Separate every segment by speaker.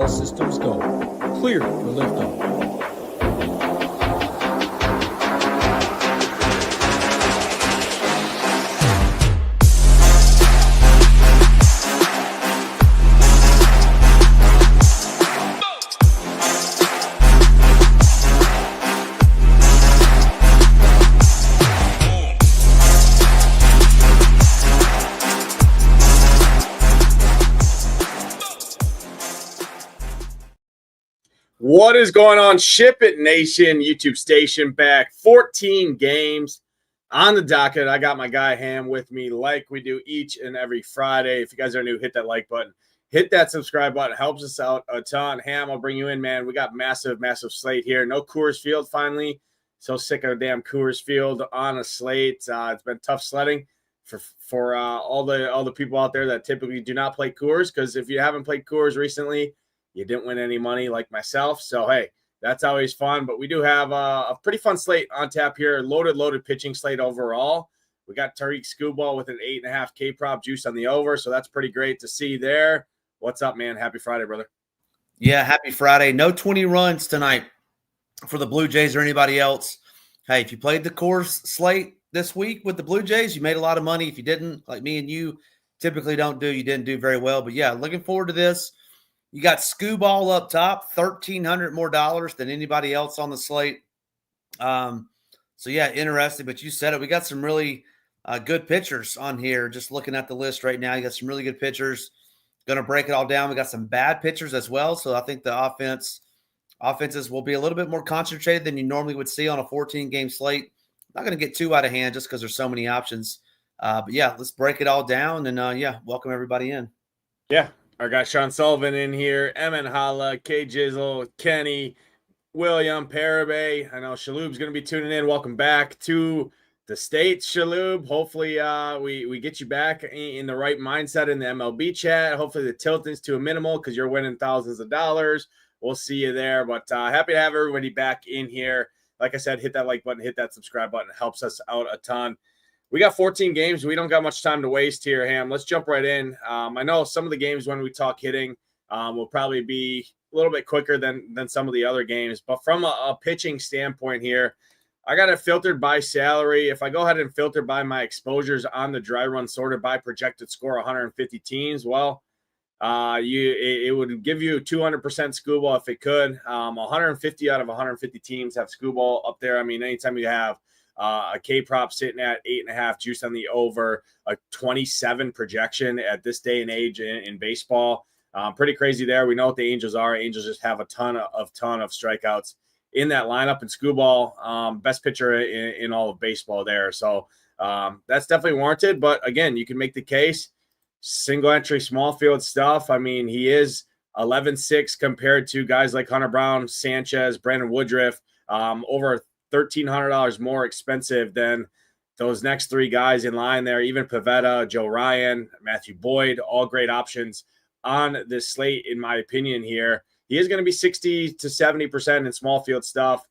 Speaker 1: All systems go. Clear for liftoff.
Speaker 2: What is going on, SHIPIT Nation YouTube station? Back 14 games on the docket. I got my guy Ham with me like we do each and every Friday. If you guys are new, hit that like button, hit that subscribe button. It helps us out a ton. Ham, I'll bring you in, man. We got massive slate here. No Coors Field finally. So sick of a damn Coors Field on a slate. It's been tough sledding for all the people out there that typically do not play Coors, because if you haven't played Coors recently, you didn't win any money like myself. So, hey, that's always fun. But we do have a pretty fun slate on tap here. Loaded pitching slate overall. We got Tariq Skubal with an 8.5 K prop juice on the over. So that's pretty great to see there. What's up, man? Happy Friday, brother.
Speaker 3: Yeah, happy Friday. No 20 runs tonight for the Blue Jays or anybody else. Hey, if you played the Coors slate this week with the Blue Jays, you made a lot of money. If you didn't, like me and you typically don't do, you didn't do very well. But, yeah, looking forward to this. You got Skubal up top, $1,300 more than anybody else on the slate. So, yeah, interesting. But you said it. We got some really good pitchers on here. Just looking at the list right now, you got some really good pitchers. Going to break it all down. We got some bad pitchers as well. So I think the offenses will be a little bit more concentrated than you normally would see on a 14-game slate. Not going to get too out of hand just because there's so many options. But, yeah, let's break it all down. And, yeah, welcome everybody in.
Speaker 2: Yeah. Our guy Sean Sullivan in here, Emin Hala, K Jizzle, Kenny, William, Parabe. I know Shaloub's going to be tuning in. Welcome back to the States, Shaloub. Hopefully we get you back in the right mindset in the MLB chat. Hopefully the tilting's to a minimal because you're winning thousands of dollars. We'll see you there. But happy to have everybody back in here. Like I said, hit that like button, hit that subscribe button. It helps us out a ton. We got 14 games. We don't got much time to waste here, Ham. Let's jump right in. I know some of the games when we talk hitting will probably be a little bit quicker than some of the other games. But from a pitching standpoint here, I got it filtered by salary. If I go ahead and filter by my exposures on the dry run sorted by projected score 150 teams, well, it would give you 200% Skubal if it could. 150 out of 150 teams have Skubal up there. I mean, anytime you have a K prop sitting at 8.5 juice on the over, a 27 projection at this day and age in baseball. Pretty crazy there. We know what the Angels are. Angels just have a ton of strikeouts in that lineup. And Skubal, best pitcher in all of baseball there. So that's definitely warranted. But again, you can make the case. Single entry, small field stuff. I mean, he is 11-6 compared to guys like Hunter Brown, Sanchez, Brandon Woodruff, over $1,300 more expensive than those next three guys in line there. Even Pivetta, Joe Ryan, Matthew Boyd, all great options on this slate, in my opinion here. He is going to be 60 to 70% in small field stuff.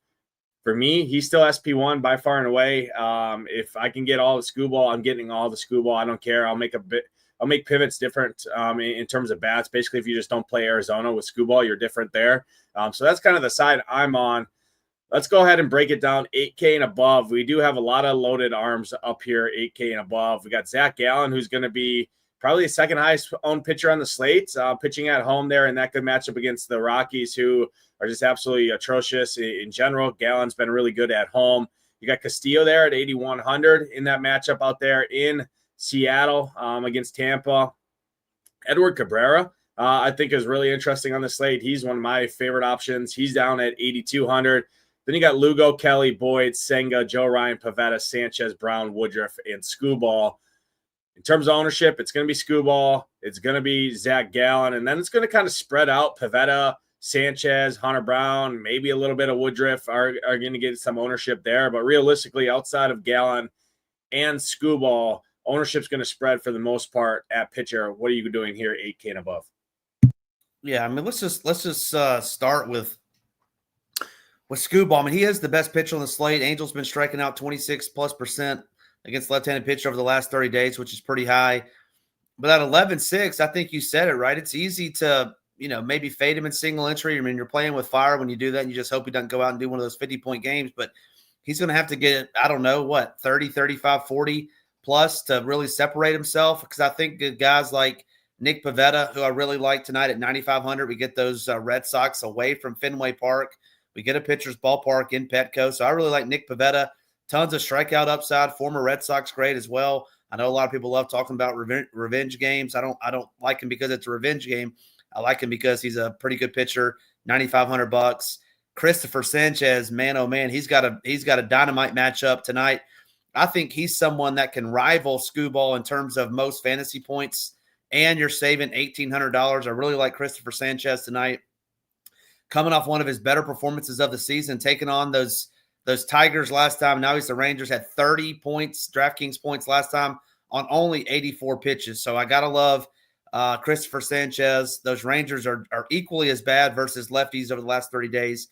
Speaker 2: For me, he's still SP1 by far and away. If I can get all the Skubal, I'm getting all the Skubal. I don't care. I'll make pivots different in terms of bats. Basically, if you just don't play Arizona with Skubal, you're different there. So that's kind of the side I'm on. Let's go ahead and break it down 8K and above. We do have a lot of loaded arms up here, 8K and above. We got Zach Gallen, who's going to be probably the second highest owned pitcher on the slate, pitching at home there, and that could match up against the Rockies, who are just absolutely atrocious in general. Gallen's been really good at home. You got Castillo there at 8,100 in that matchup out there in Seattle against Tampa. Edward Cabrera, I think, is really interesting on the slate. He's one of my favorite options. He's down at 8,200. Then you got Lugo, Kelly, Boyd, Senga, Joe Ryan, Pivetta, Sanchez, Brown, Woodruff, and Skubal. In terms of ownership, it's going to be Skubal. It's going to be Zach Gallen. And then it's going to kind of spread out. Pivetta, Sanchez, Hunter Brown, maybe a little bit of Woodruff are going to get some ownership there. But realistically, outside of Gallen and Skubal, ownership's going to spread for the most part at pitcher. What are you doing here, 8K and above?
Speaker 3: Yeah, I mean, let's just start with Skubal. I mean, he is the best pitcher on the slate. Angel's been striking out 26+% against left-handed pitcher over the last 30 days, which is pretty high. But at 11-6, I think you said it right. It's easy to maybe fade him in single entry. I mean, you're playing with fire when you do that, and you just hope he doesn't go out and do one of those 50-point games. But he's going to have to get, I don't know, 30, 35, 40 plus to really separate himself, because I think guys like Nick Pivetta, who I really like tonight at 9,500, we get those Red Sox away from Fenway Park. We get a pitcher's ballpark in Petco. So I really like Nick Pivetta. Tons of strikeout upside, former Red Sox great as well. I know a lot of people love talking about revenge games. I don't like him because it's a revenge game. I like him because he's a pretty good pitcher. $9,500. Christopher Sanchez, man, oh man, he's got a dynamite matchup tonight. I think he's someone that can rival Scooball in terms of most fantasy points, and you're saving $1,800. I really like Christopher Sanchez tonight, coming off one of his better performances of the season, taking on those Tigers last time. Now he's the Rangers, had 30 points, DraftKings points last time on only 84 pitches. So I got to love Christopher Sanchez. Those Rangers are equally as bad versus lefties over the last 30 days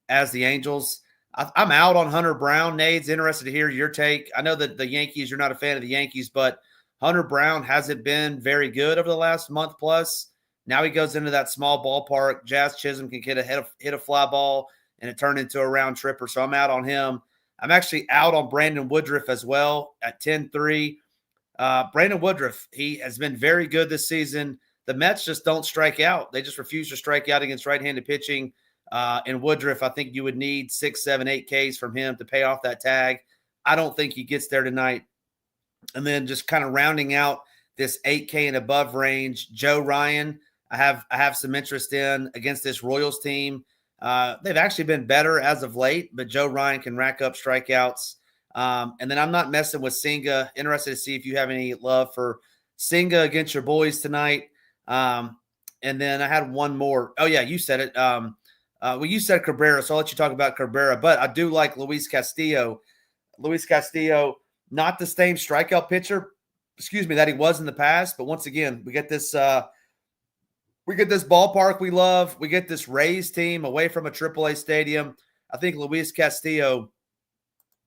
Speaker 3: as the Angels. I'm out on Hunter Brown. Nade's interested to hear your take. I know that the Yankees, you're not a fan of the Yankees, but Hunter Brown hasn't been very good over the last month plus. Now he goes into that small ballpark. Jazz Chisholm can hit a fly ball, and it turned into a round tripper. So I'm out on him. I'm actually out on Brandon Woodruff as well at 10-3. Brandon Woodruff, he has been very good this season. The Mets just don't strike out. They just refuse to strike out against right-handed pitching. And Woodruff, I think you would need 6, 7, 8 Ks from him to pay off that tag. I don't think he gets there tonight. And then just kind of rounding out this 8K and above range, Joe Ryan, I have some interest in against this Royals team. They've actually been better as of late, but Joe Ryan can rack up strikeouts. And then I'm not messing with Senga. Interested to see if you have any love for Senga against your boys tonight. And then I had one more. Oh, yeah, you said it. Well, you said Cabrera, so I'll let you talk about Cabrera. But I do like Luis Castillo. Luis Castillo, not the same strikeout pitcher, that he was in the past. But once again, we get this ballpark we love. We get this Rays team away from a AAA stadium. I think Luis Castillo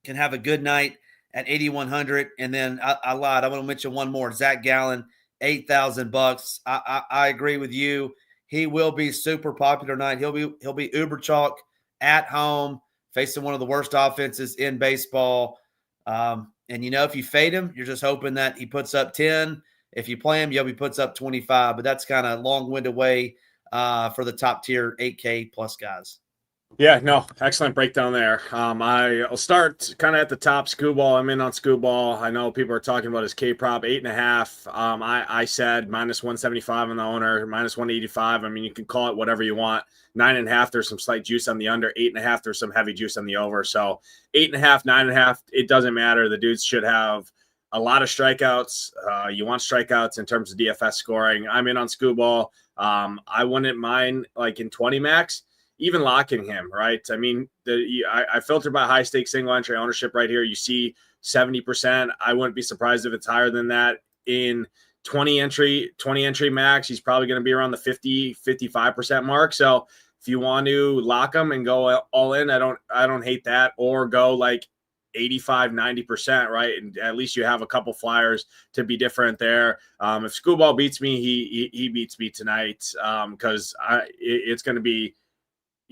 Speaker 3: can have a good night at 8,100. And then I lied. I'm going to mention one more. Zach Gallen, $8,000. I agree with you. He will be super popular tonight. He'll be uber chalk at home, facing one of the worst offenses in baseball. And if you fade him, you're just hoping that he puts up 10. If you play him, he puts up 25. But that's kind of long-winded way for the top tier 8K plus guys.
Speaker 2: Yeah, no, excellent breakdown there. I'll start kind of at the top. Scooball, I'm in on Scooball. I know people are talking about his K prop 8.5. I said -175 on the owner, -185. I mean, you can call it whatever you want. 9.5, there's some slight juice on the under. 8.5, there's some heavy juice on the over. So 8.5, 9.5, it doesn't matter. The dudes should have a lot of strikeouts. You want strikeouts in terms of DFS scoring. I'm in on Scooball. I wouldn't mind like in 20 max. Even locking him, right? I mean, I filter by high stakes single entry ownership right here. You see 70%. I wouldn't be surprised if it's higher than that. In 20 entry max, he's probably going to be around the 50-55% mark. So if you want to lock him and go all in, I don't hate that. Or go like 85-90%, right? And at least you have a couple flyers to be different there. If Scooball beats me, he beats me tonight, because it's going to be.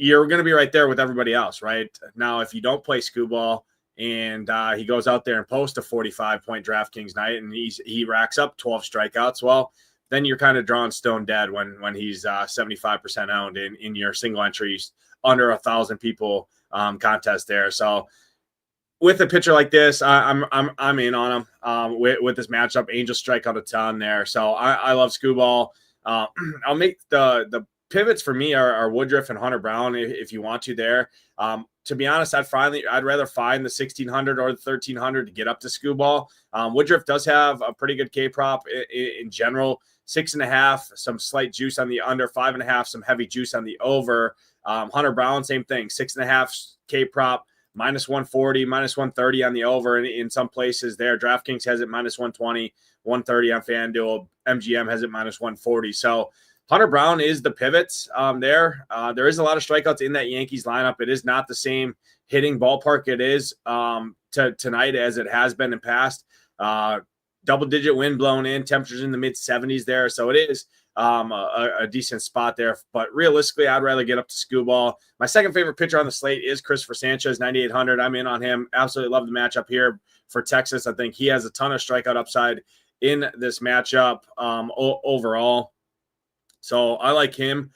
Speaker 2: You're going to be right there with everybody else, right? Now, if you don't play Scooball and he goes out there and posts a 45-point DraftKings night and he racks up 12 strikeouts, well, then you're kind of drawing stone dead when he's 75% owned in your single entries under 1,000 people contest there. So with a pitcher like this, I'm in on him with this matchup. Angels strike out a ton there, so I love Scooball. I'll make the pivots for me are Woodruff and Hunter Brown if you want to there. To be honest, I'd rather find the 1,600 or the 1,300 to get up to Scooball. Woodruff does have a pretty good K prop in general. 6.5, some slight juice on the under. 5.5, some heavy juice on the over. Hunter Brown, same thing. 6.5 K prop, -140, -130 on the over in some places there. DraftKings has it -120, 130 on FanDuel. MGM has it -140. So Hunter Brown is the pivot there. There is a lot of strikeouts in that Yankees lineup. It is not the same hitting ballpark it is tonight as it has been in past. Double-digit wind blown in, temperatures in the mid-70s there. So it is a decent spot there. But realistically, I'd rather get up to Skubal. My second favorite pitcher on the slate is Christopher Sanchez, 9,800. I'm in on him. Absolutely love the matchup here for Texas. I think he has a ton of strikeout upside in this matchup overall. So I like him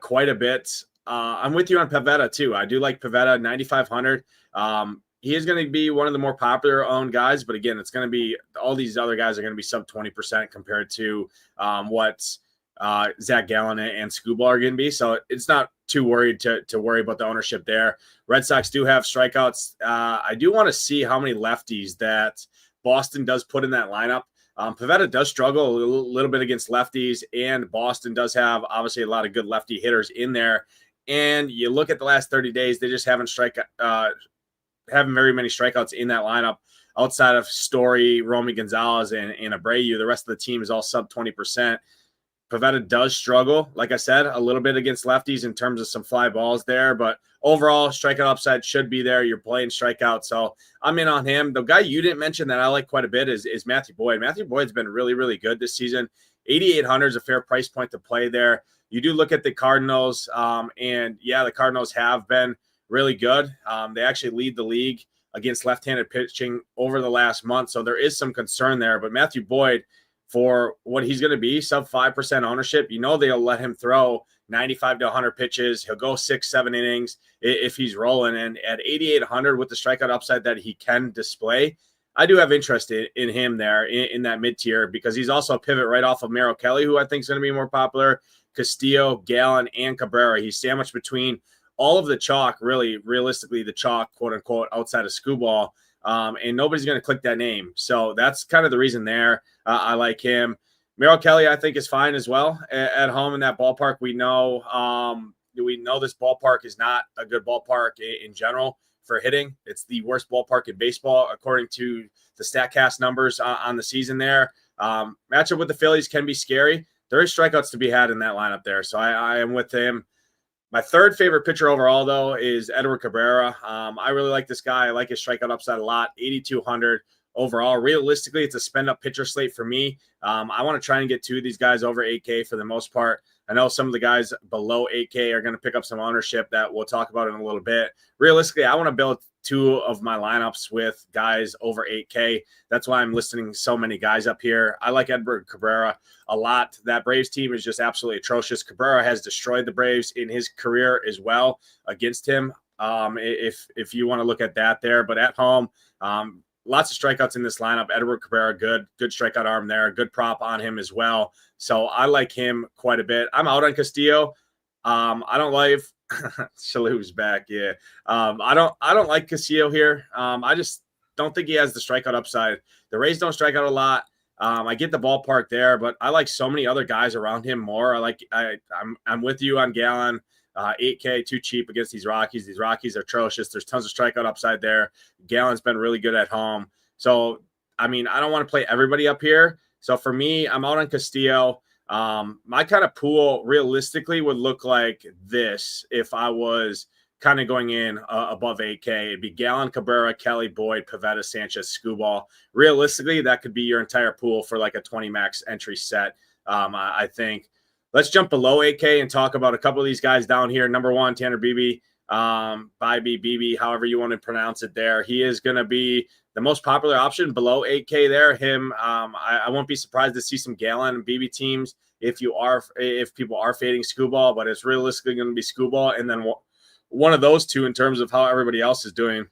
Speaker 2: quite a bit. I'm with you on Pivetta too. I do like Pivetta, 9,500. He is going to be one of the more popular owned guys, but again, it's going to be all these other guys are going to be sub 20% compared to what Zach Gallen and Skubal are going to be. So it's not too worried to worry about the ownership there. Red Sox do have strikeouts. I do want to see how many lefties that Boston does put in that lineup. Pivetta does struggle a little bit against lefties, and Boston does have obviously a lot of good lefty hitters in there. And you look at the last 30 days, they just haven't very many strikeouts in that lineup outside of Story, Romy Gonzalez, and Abreu. The rest of the team is all sub 20%. Pivetta does struggle, like I said, a little bit against lefties in terms of some fly balls there, but overall, strikeout upside should be there. You're playing strikeout, so I'm in on him. The guy you didn't mention that I like quite a bit is Matthew Boyd. Matthew Boyd's been really, really good this season. 8,800 is a fair price point to play there. You do look at the Cardinals, and yeah, the Cardinals have been really good. They actually lead the league against left-handed pitching over the last month, so there is some concern there. But Matthew Boyd, for what he's going to be, sub 5% ownership, they'll let him throw 95 to 100 pitches. He'll go 6-7 innings if he's rolling. And at 8,800 with the strikeout upside that he can display, I do have interest in him there in that mid-tier because he's also a pivot right off of Merrill Kelly, who I think is going to be more popular, Castillo, Gallen, and Cabrera. He's sandwiched between all of the chalk, really, realistically, the chalk, quote unquote, outside of Skubal. And nobody's going to click that name. So that's kind of the reason there. I like him. Merrill Kelly, I think, is fine as well at home in that ballpark. We know this ballpark is not a good ballpark in general for hitting. It's the worst ballpark in baseball, according to the StatCast numbers on the season there. Matchup with the Phillies can be scary. There is strikeouts to be had in that lineup there. So I am with him. My third favorite pitcher overall, though, is Edward Cabrera. I really like this guy. I like his strikeout upside a lot, 8,200 overall. Realistically, it's a spend-up pitcher slate for me. I want to try and get two of these guys over 8K for the most part. I know some of the guys below 8K are going to pick up some ownership that we'll talk about in a little bit. Realistically, I want to build two of my lineups with guys over 8K. That's why I'm listing so many guys up here. I like Edward Cabrera a lot. That Braves team is just absolutely atrocious. Cabrera has destroyed the Braves in his career as well against him. If you want to look at that there, but at home, lots of strikeouts in this lineup. Edward Cabrera, good strikeout arm there. Good prop on him as well. So I like him quite a bit. I'm out on Castillo. I don't like Shalhoub's back. Yeah. I don't like Castillo here. I just don't think he has the strikeout upside. The Rays don't strike out a lot. I get the ballpark there, but I like so many other guys around him more. I'm with you on Gallen. 8K, too cheap against these Rockies. These Rockies are atrocious. There's tons of strikeout upside there. Gallen's been really good at home. So, I don't want to play everybody up here. So for me, I'm out on Castillo. My kind of pool realistically would look like this if I was kind of going in above 8K. It'd be Gallen, Cabrera, Kelly, Boyd, Pivetta, Sanchez, Skubal. Realistically, that could be your entire pool for like a 20 max entry set, I think. Let's jump below 8K and talk about a couple of these guys down here. Number one, Tanner Beebe, Beebe, however you want to pronounce it there. He is going to be the most popular option below 8K there. I won't be surprised to see some Gallen and Beebe teams if people are fading Skubal, but it's realistically going to be Skubal and then one of those two in terms of how everybody else is doing.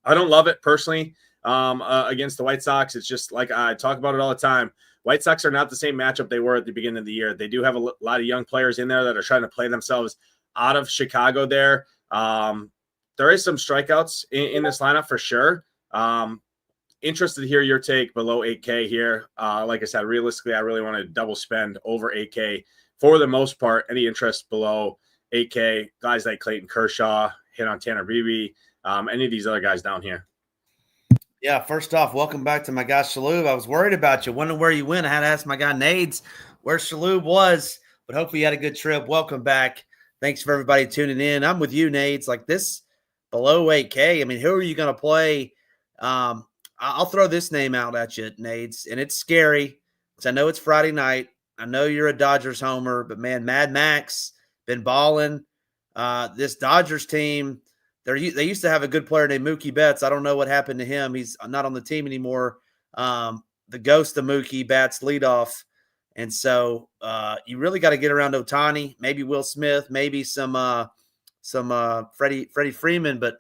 Speaker 2: I don't love it personally against the White Sox. It's just like I talk about it all the time. White Sox are not the same matchup they were at the beginning of the year. They do have a lot of young players in there that are trying to play themselves out of Chicago there. There is some strikeouts in this lineup for sure. Interested to hear your take below 8K here. Like I said, realistically, I really want to double spend over 8K for the most part. Any interest below 8K, guys like Clayton Kershaw, hit on Tanner Beebe, any of these other guys down here.
Speaker 3: Yeah, first off, welcome back to my guy Shalhoub. I was worried about you, wondering where you went. I had to ask my guy Nades where Shalhoub was, but hopefully you had a good trip. Welcome back. Thanks for everybody tuning in. I'm with you, Nades. Like this below 8K, who are you going to play? I'll throw this name out at you, Nades, and it's scary because I know it's Friday night. I know you're a Dodgers homer, but man, Mad Max been balling. This Dodgers team, they used to have a good player named Mookie Betts. I don't know what happened to him. He's not on the team anymore. The ghost of Mookie bats leadoff. And so you really got to get around Ohtani, maybe Will Smith, maybe some Freddie Freeman. But,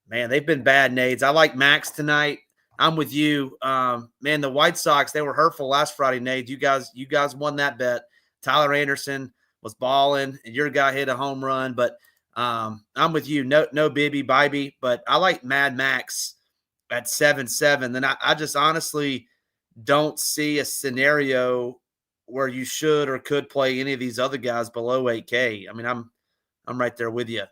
Speaker 3: man, they've been bad, Nades. I like Max tonight. I'm with you. Man, the White Sox, they were hurtful last Friday, Nades. You guys won that bet. Tyler Anderson was balling, and your guy hit a home run. But I'm with you. No Bibby, but I like Mad Max at 7-7. Then I just honestly don't see a scenario where you should or could play any of these other guys below 8K. I mean, I'm right there with you.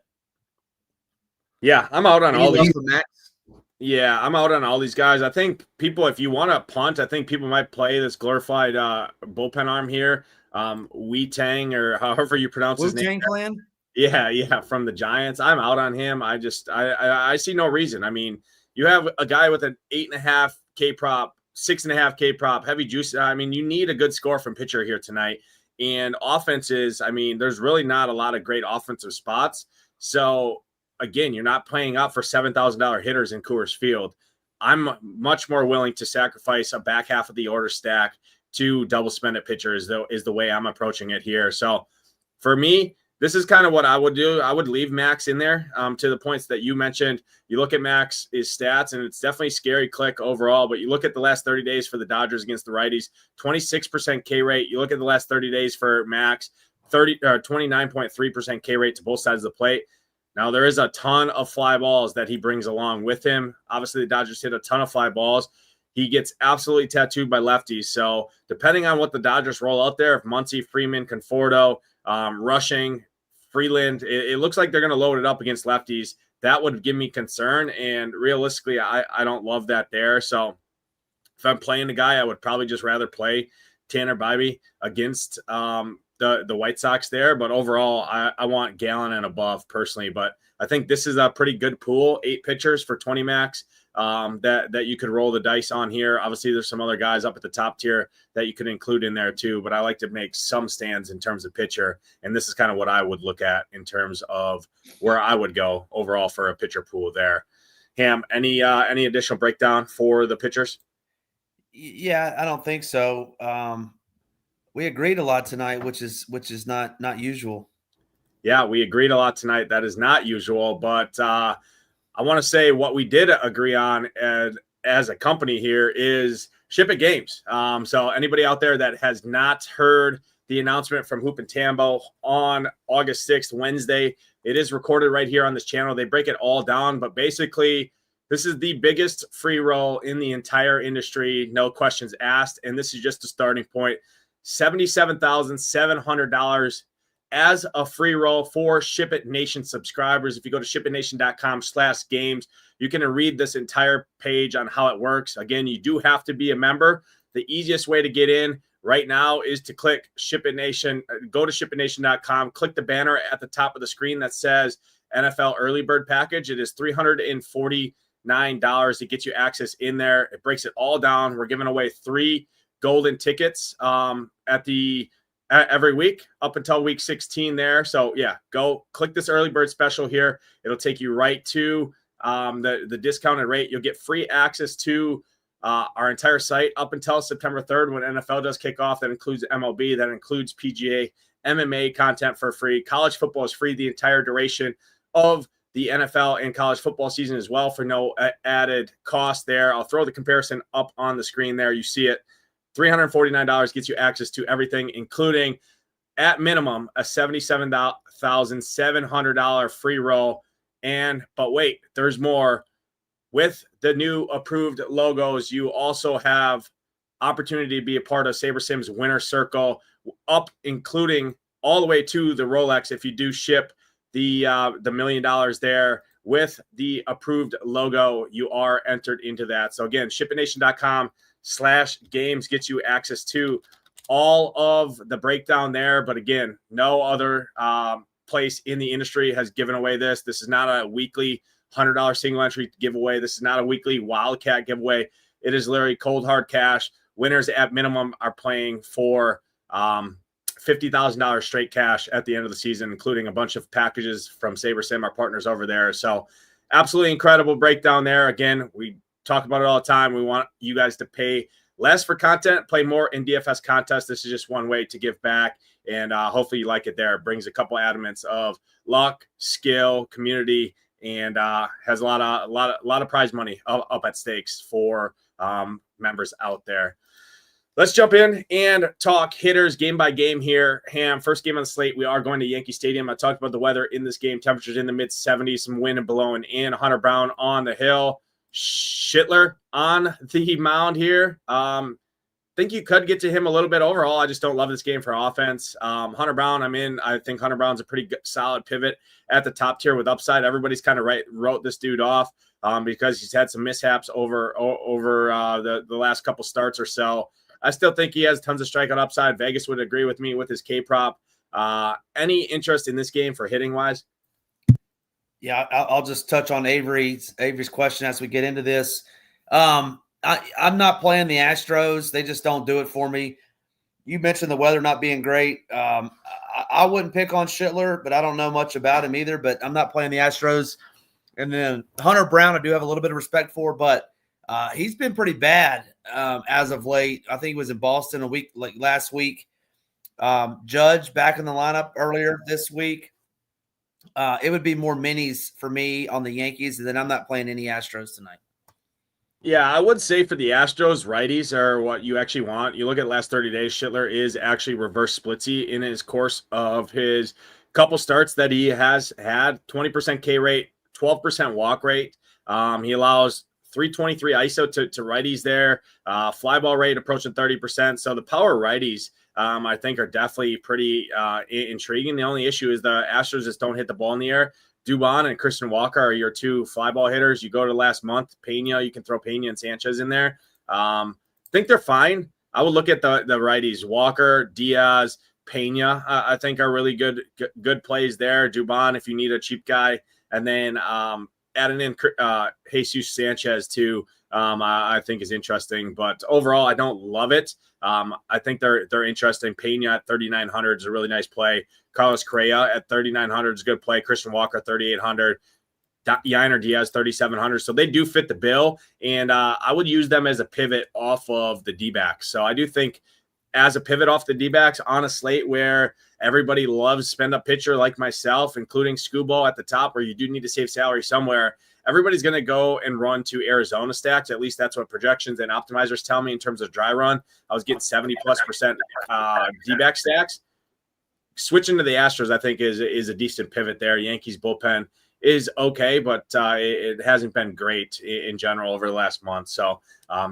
Speaker 2: Yeah, I'm out on all these.
Speaker 3: Max?
Speaker 2: Yeah, I'm out on all these guys. I think people, if you want to punt, I think people might play this glorified bullpen arm here. Wu-Tang, or however you pronounce his name.
Speaker 3: Wu-Tang Clan?
Speaker 2: Yeah, from the Giants. I'm out on him. I see no reason. I mean, you have a guy with an 8.5K prop, 6.5K prop, heavy juice. I mean, you need a good score from pitcher here tonight. And offenses, I mean, there's really not a lot of great offensive spots. So, again, you're not playing up for $7,000 hitters in Coors Field. I'm much more willing to sacrifice a back half of the order stack to double spend at pitcher is the way I'm approaching it here. So, for me, this is kind of what I would do. I would leave Max in there to the points that you mentioned. You look at Max's stats, and it's definitely scary click overall. But you look at the last 30 days for the Dodgers against the righties, 26% K rate. You look at the last 30 days for Max, 29.3% K rate to both sides of the plate. Now, there is a ton of fly balls that he brings along with him. Obviously, the Dodgers hit a ton of fly balls. He gets absolutely tattooed by lefties. So, depending on what the Dodgers roll out there, if Muncy, Freeman, Conforto, Rushing, Freeland, it looks like they're going to load it up against lefties. That would give me concern. And realistically, I don't love that there. So if I'm playing the guy, I would probably just rather play Tanner Bibee against the White Sox there. But overall, I want Gallen and above personally. But I think this is a pretty good pool, 8 pitchers for 20 max. That you could roll the dice on here. Obviously, there's some other guys up at the top tier that you could include in there too, but I like to make some stands in terms of pitcher, and this is kind of what I would look at in terms of where I would go overall for a pitcher pool there. Ham, any additional breakdown for the pitchers?
Speaker 3: Yeah, I don't think so. We agreed a lot tonight, which is not usual.
Speaker 2: Yeah, we agreed a lot tonight. That is not usual, but I want to say what we did agree on as a company here is SHIPIT games. So anybody out there that has not heard the announcement from Hoop and Tambo on August 6th, Wednesday, it is recorded right here on this channel. They break it all down, but basically this is the biggest free roll in the entire industry. No questions asked. And this is just a starting point. $77,700 as a free roll for SHIPIT Nation subscribers. If you go to shipitnation.com/games, you can read this entire page on how it works. Again, you do have to be a member. The easiest way to get in right now is to click SHIPIT Nation. Go to shipitnation.com, click the banner at the top of the screen that says NFL Early Bird Package. It is $349. It gets you access in there. It breaks it all down. We're giving away 3 golden tickets every week up until week 16 there. So yeah, go click this early bird special here. It'll take you right to the discounted rate. You'll get free access to our entire site up until September 3rd when NFL does kick off. That includes MLB, that includes PGA, MMA content for free. College football is free the entire duration of the NFL and college football season as well for no added cost there. I'll throw the comparison up on the screen there. You see it. $349 gets you access to everything, including at minimum a $77,700 free roll. But wait, there's more. With the new approved logos, you also have opportunity to be a part of SaberSim's winner circle, up including all the way to the Rolex. If you do ship the $1 million there with the approved logo, you are entered into that. So again, shipitnation.com/games gets you access to all of the breakdown there. But again, no other place in the industry has given away this. This is not a weekly $100 single entry giveaway. This is not a weekly Wildcat giveaway. It is literally cold hard cash. Winners at minimum are playing for $50,000 straight cash at the end of the season, including a bunch of packages from SaberSim, our partners over there. So absolutely incredible breakdown there. Again, we talk about it all the time. We want you guys to pay less for content, play more in DFS contests. This is just one way to give back, and hopefully you like it there. It brings a couple elements of luck, skill, community, and has a lot of prize money up at stakes for members out there. Let's jump in and talk hitters game by game here. Ham, first game on the slate, we are going to Yankee Stadium. I talked about the weather in this game. Temperatures in the mid-70s, some wind and blowing in. Hunter Brown on the hill. Schitler on the mound here. Think you could get to him a little bit overall. I just don't love this game for offense. Hunter Brown, I think Hunter Brown's a pretty good, solid pivot at the top tier with upside. Everybody's kind of wrote this dude off because he's had some mishaps over the last couple starts or so. I still think he has tons of strikeout upside. Vegas would agree with me with his K-prop. Any interest in this game for hitting wise?
Speaker 3: Yeah, I'll just touch on Avery's question as we get into this. I'm not playing the Astros. They just don't do it for me. You mentioned the weather not being great. I wouldn't pick on Schitler, but I don't know much about him either. But I'm not playing the Astros. And then Hunter Brown, I do have a little bit of respect for, but he's been pretty bad as of late. I think he was in Boston last week. Judge back in the lineup earlier this week. It would be more minis for me on the Yankees, and then I'm not playing any Astros tonight.
Speaker 2: Yeah, I would say for the Astros, righties are what you actually want. You look at the last 30 days, Schitler is actually reverse splitsy in his course of his couple starts that he has had. 20% K rate, 12% walk rate. He allows 323 ISO to righties there. Fly ball rate approaching 30%. So the power righties, I think, are definitely pretty intriguing. The only issue is the Astros just don't hit the ball in the air. Dubon and Christian Walker are your two fly ball hitters. You go to last month, Pena, you can throw Pena and Sanchez in there. Think they're fine. I would look at the righties. Walker, Diaz, Pena, I think are really good plays there. Dubon, if you need a cheap guy. And then adding in Jesus Sanchez too, I think is interesting. But overall, I don't love it. I think they're interesting. Pena at 3,900 is a really nice play. Carlos Correa at 3,900 is a good play. Christian Walker 3,800. Yainer Diaz 3,700. So they do fit the bill, and I would use them as a pivot off of the D-backs. So I do think as a pivot off the D-backs on a slate where everybody loves spend-up pitcher like myself, including Scoobo at the top, where you do need to save salary somewhere, everybody's going to go and run to Arizona stacks. At least that's what projections and optimizers tell me in terms of dry run. I was getting 70+% D-back stacks. Switching to the Astros, I think, is a decent pivot there. Yankees bullpen is okay, but it hasn't been great in general over the last month. So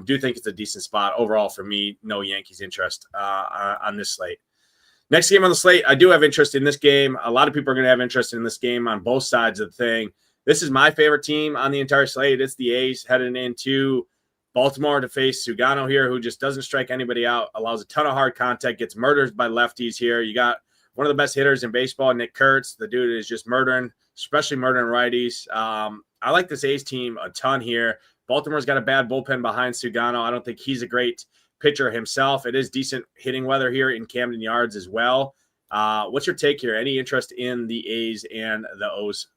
Speaker 2: do think it's a decent spot. Overall, for me, no Yankees interest on this slate. Next game on the slate, I do have interest in this game. A lot of people are going to have interest in this game on both sides of the thing. This is my favorite team on the entire slate. It's the A's heading into Baltimore to face Sugano here, who just doesn't strike anybody out, allows a ton of hard contact, gets murdered by lefties here. You got one of the best hitters in baseball, Nick Kurtz. The dude is just murdering, especially murdering righties. I like this A's team a ton here. Baltimore's got a bad bullpen behind Sugano. I don't think he's a great pitcher himself. It is decent hitting weather here in Camden Yards as well. What's your take here? Any interest in the A's and the O's?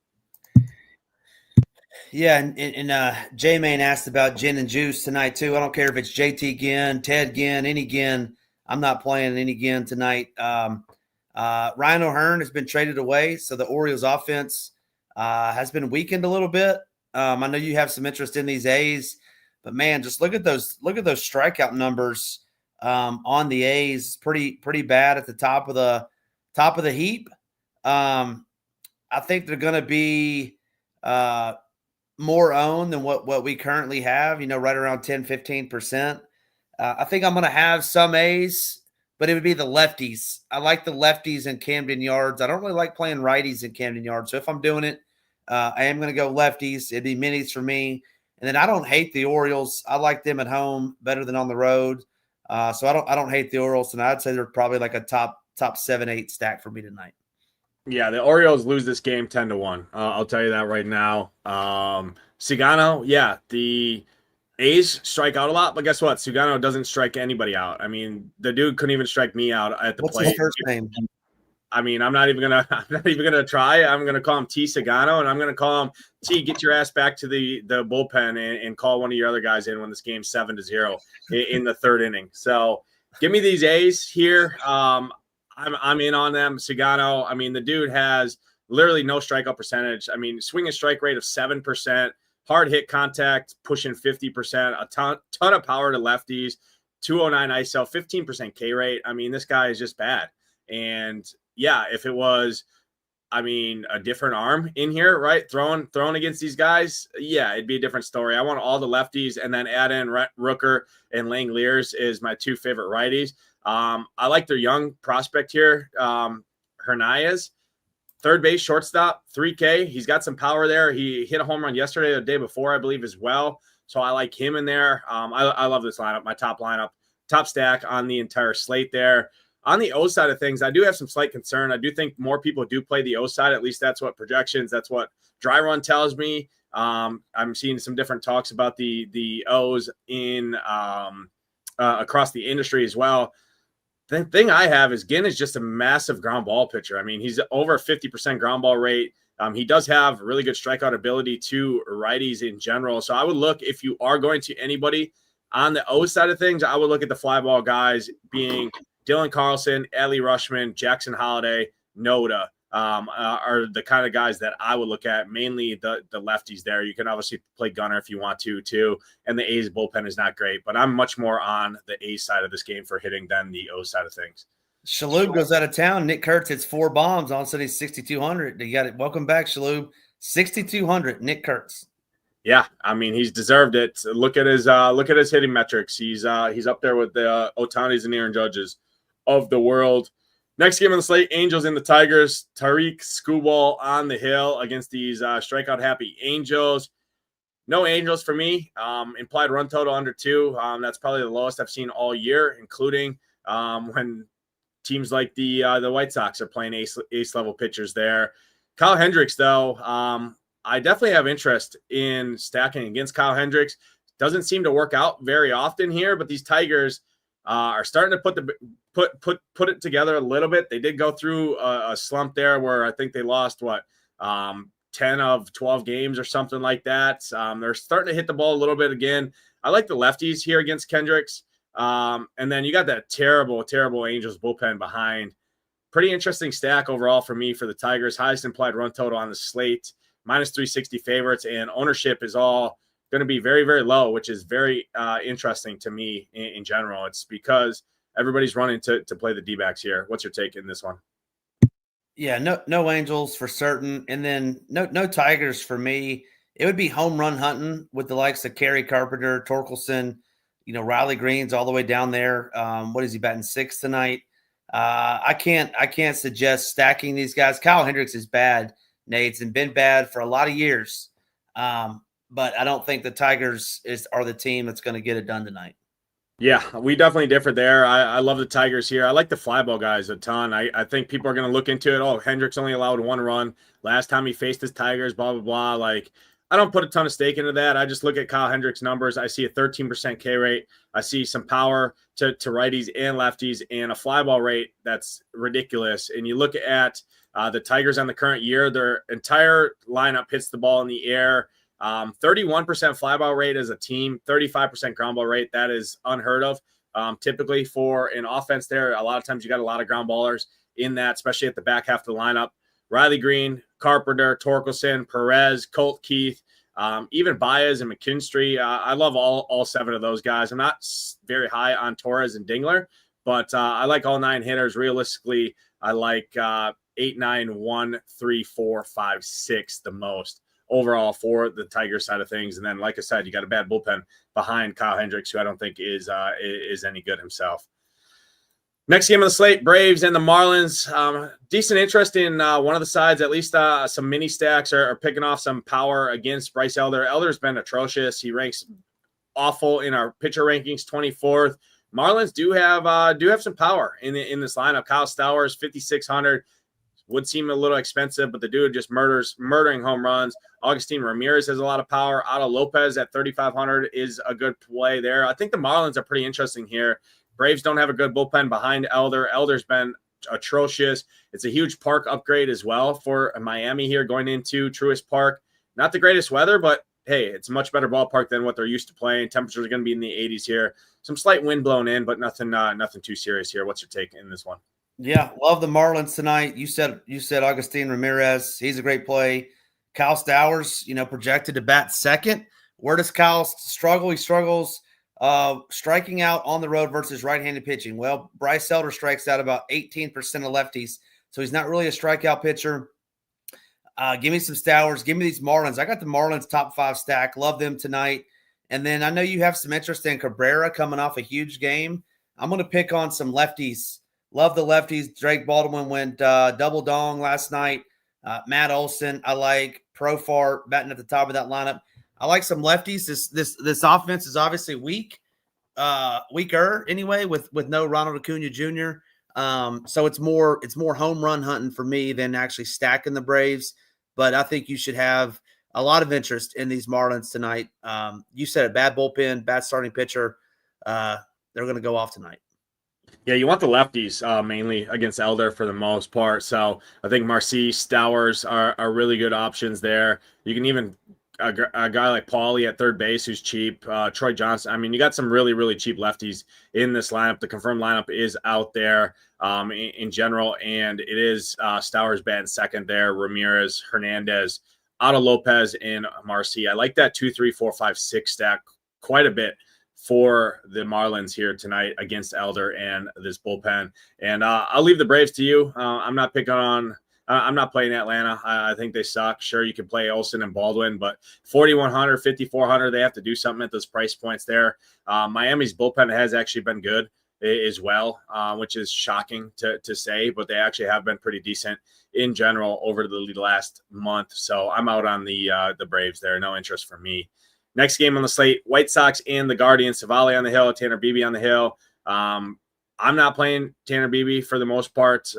Speaker 3: Yeah, and J-Man asked about gin and juice tonight too. I don't care if it's JT Ginn, Ted Ginn, any Ginn. I'm not playing any Ginn tonight. Ryan O'Hearn has been traded away, so the Orioles offense has been weakened a little bit. I know you have some interest in these A's, but man, just look at those strikeout numbers on the A's. Pretty bad at the top of the heap. I think they're going to be more owned than what we currently have. Right around 10-15%. I think I'm going to have some A's, but it would be the lefties. I like the lefties in Camden Yards. I don't really like playing righties in Camden Yards. So if I'm doing it, I am going to go lefties. It'd be minis for me. And then I don't hate the Orioles. I like them at home better than on the road. So I don't hate the Orioles. And I'd say they're probably like a top 7-8 stack for me tonight.
Speaker 2: Yeah, the Orioles lose this game 10-1. I'll tell you that right now. Cigano, yeah, the A's strike out a lot, but guess what? Sugano doesn't strike anybody out. I mean, the dude couldn't even strike me out at the
Speaker 3: What's
Speaker 2: plate.
Speaker 3: his first name?
Speaker 2: I mean, I'm not even gonna try. I'm gonna call him T Sagano, and I'm gonna call him T. Get your ass back to the bullpen and call one of your other guys in when this game's 7-0 in the third inning. So give me these A's here. I'm in on them. Sagano. I mean, the dude has literally no strikeout percentage. I mean, swing and strike rate of 7%, hard hit contact pushing 50%, a ton of power to lefties, 209 ISO, 15% K rate. I mean, this guy is just bad. And yeah, if it was, I mean, a different arm in here, right? Throwing against these guys, yeah, it'd be a different story. I want all the lefties and then add in Rooker and Langeliers is my two favorite righties. I like their young prospect here, Hernandez, third base, shortstop, 3K. He's got some power there. He hit a home run yesterday or the day before, I believe, as well. So I like him in there. I love this lineup, my top lineup, top stack on the entire slate there. On the O side of things, I do have some slight concern. I do think more people do play the O side. At least that's what projections, that's what Dry Run tells me. I'm seeing some different talks about the O's in across the industry as well. The thing I have is Ginn is just a massive ground ball pitcher. I mean, he's over 50% ground ball rate. He does have really good strikeout ability to righties in general. So I would look, if you are going to anybody on the O side of things, I would look at the fly ball guys being Dylan Carlson, Adley Rutschman, Jackson Holiday, Noda are the kind of guys that I would look at, mainly the lefties there. You can obviously play Gunner if you want to, too. And the A's bullpen is not great, but I'm much more on the A's side of this game for hitting than the O side of things.
Speaker 3: Shalhoub goes out of town. Nick Kurtz hits 4 bombs. All of a sudden, he's 6,200. You got it. Welcome back, Shalhoub. 6,200. Nick Kurtz.
Speaker 2: Yeah, I mean, he's deserved it. Look at his hitting metrics. He's up there with the Otanis and Aaron Judges of the world. Next game on the slate, Angels and the Tigers. Tariq Skubal on the hill against these strikeout happy Angels. No Angels for me. Implied run total under 2. That's probably the lowest I've seen all year, including when teams like the White Sox are playing ace level pitchers there. Kyle Hendricks, though, I definitely have interest in stacking against Kyle Hendricks. Doesn't seem to work out very often here, but these Tigers are starting to put it together a little bit. They did go through a slump there where I think they lost 10 of 12 games or something like that. They're starting to hit the ball a little bit again. I like the lefties here against Hendricks. And then you got that terrible Angels bullpen behind. Pretty interesting stack overall for me for the Tigers. Highest implied run total on the slate, -360 favorites, and ownership is all going to be very, very low, which is very interesting to me in general. It's because everybody's running to play the D-backs here. What's your take in this one?
Speaker 3: Yeah, no Angels for certain, and then no Tigers for me. It would be home run hunting with the likes of Kerry Carpenter, Torkelson, Riley Green's all the way down there. What is he batting 6th tonight? I can't suggest stacking these guys. Kyle Hendricks is bad, Nate's, and been bad for a lot of years. But I don't think the Tigers are the team that's going to get it done tonight.
Speaker 2: Yeah, we definitely differ there. I love the Tigers here. I like the fly ball guys a ton. I think people are going to look into it. Oh, Hendricks only allowed 1 run last time he faced his Tigers, blah, blah, blah. Like, I don't put a ton of stake into that. I just look at Kyle Hendricks' numbers. I see a 13% K rate. I see some power to righties and lefties and a fly ball rate that's ridiculous. And you look at the Tigers on the current year, their entire lineup hits the ball in the air. 31% fly ball rate as a team, 35% ground ball rate. That is unheard of. Typically for an offense there, a lot of times you got a lot of ground ballers in that, especially at the back half of the lineup. Riley Green, Carpenter, Torkelson, Perez, Colt Keith, even Baez and McKinstry. I love all 7 of those guys. I'm not very high on Torres and Dingler, but I like all 9 hitters. Realistically, I like 8, 9, 1, 3, 4, 5, 6 the most overall for the Tiger side of things. And then, like I said, you got a bad bullpen behind Kyle Hendricks, who I don't think is any good himself. Next game on the slate, Braves and the Marlins. Decent interest in one of the sides. At least some mini stacks are picking off some power against Bryce Elder. Elder's been atrocious. He ranks awful in our pitcher rankings, 24th. Marlins do have some power in this lineup. Kyle Stowers, 5,600. would seem a little expensive, but the dude just murdering home runs. Augustin Ramirez has a lot of power. Otto Lopez at 3,500 is a good play there. I think the Marlins are pretty interesting here. Braves don't have a good bullpen behind Elder. Elder's been atrocious. It's a huge park upgrade as well for Miami here going into Truist Park. Not the greatest weather, but hey, it's a much better ballpark than what they're used to playing. Temperatures are going to be in the 80s here. Some slight wind blown in, but nothing too serious here. What's your take in this one?
Speaker 3: Yeah, love the Marlins tonight. You said Augustin Ramirez. He's a great play. Kyle Stowers, projected to bat second. Where does Kyle struggle? He struggles striking out on the road versus right-handed pitching. Well, Bryce Elder strikes out about 18% of lefties, so he's not really a strikeout pitcher. Give me some Stowers. Give me these Marlins. I got the Marlins top 5 stack. Love them tonight. And then I know you have some interest in Cabrera coming off a huge game. I'm going to pick on some lefties. Love the lefties. Drake Baldwin went double dong last night. Matt Olson, I like. Profar batting at the top of that lineup. I like some lefties. This offense is obviously weaker anyway, with no Ronald Acuna Jr. So it's more home run hunting for me than actually stacking the Braves. But I think you should have a lot of interest in these Marlins tonight. You said a bad bullpen, bad starting pitcher. They're going to go off tonight.
Speaker 2: Yeah, you want the lefties mainly against Elder for the most part. So I think Marcy, Stowers are really good options there. You can even a guy like Paulie at third base who's cheap. Troy Johnson. I mean, you got some really, really cheap lefties in this lineup. The confirmed lineup is out there in general, and it is Stowers batting second there, Ramirez, Hernandez, Otto Lopez, and Marcy. I like that 2, 3, 4, 5, 6 stack quite a bit for the Marlins here tonight against Elder and this bullpen. And I'll leave the Braves to you. I'm not playing Atlanta. I think they suck. Sure, you can play Olsen and Baldwin, but 4,100, 5,400, they have to do something at those price points there. Miami's bullpen has actually been good as well, which is shocking to say, but they actually have been pretty decent in general over the last month. So I'm out on the Braves there. No interest for me. Next game on the slate, White Sox and the Guardians. Savali on the hill, Tanner Beebe on the hill. I'm not playing Tanner Beebe for the most part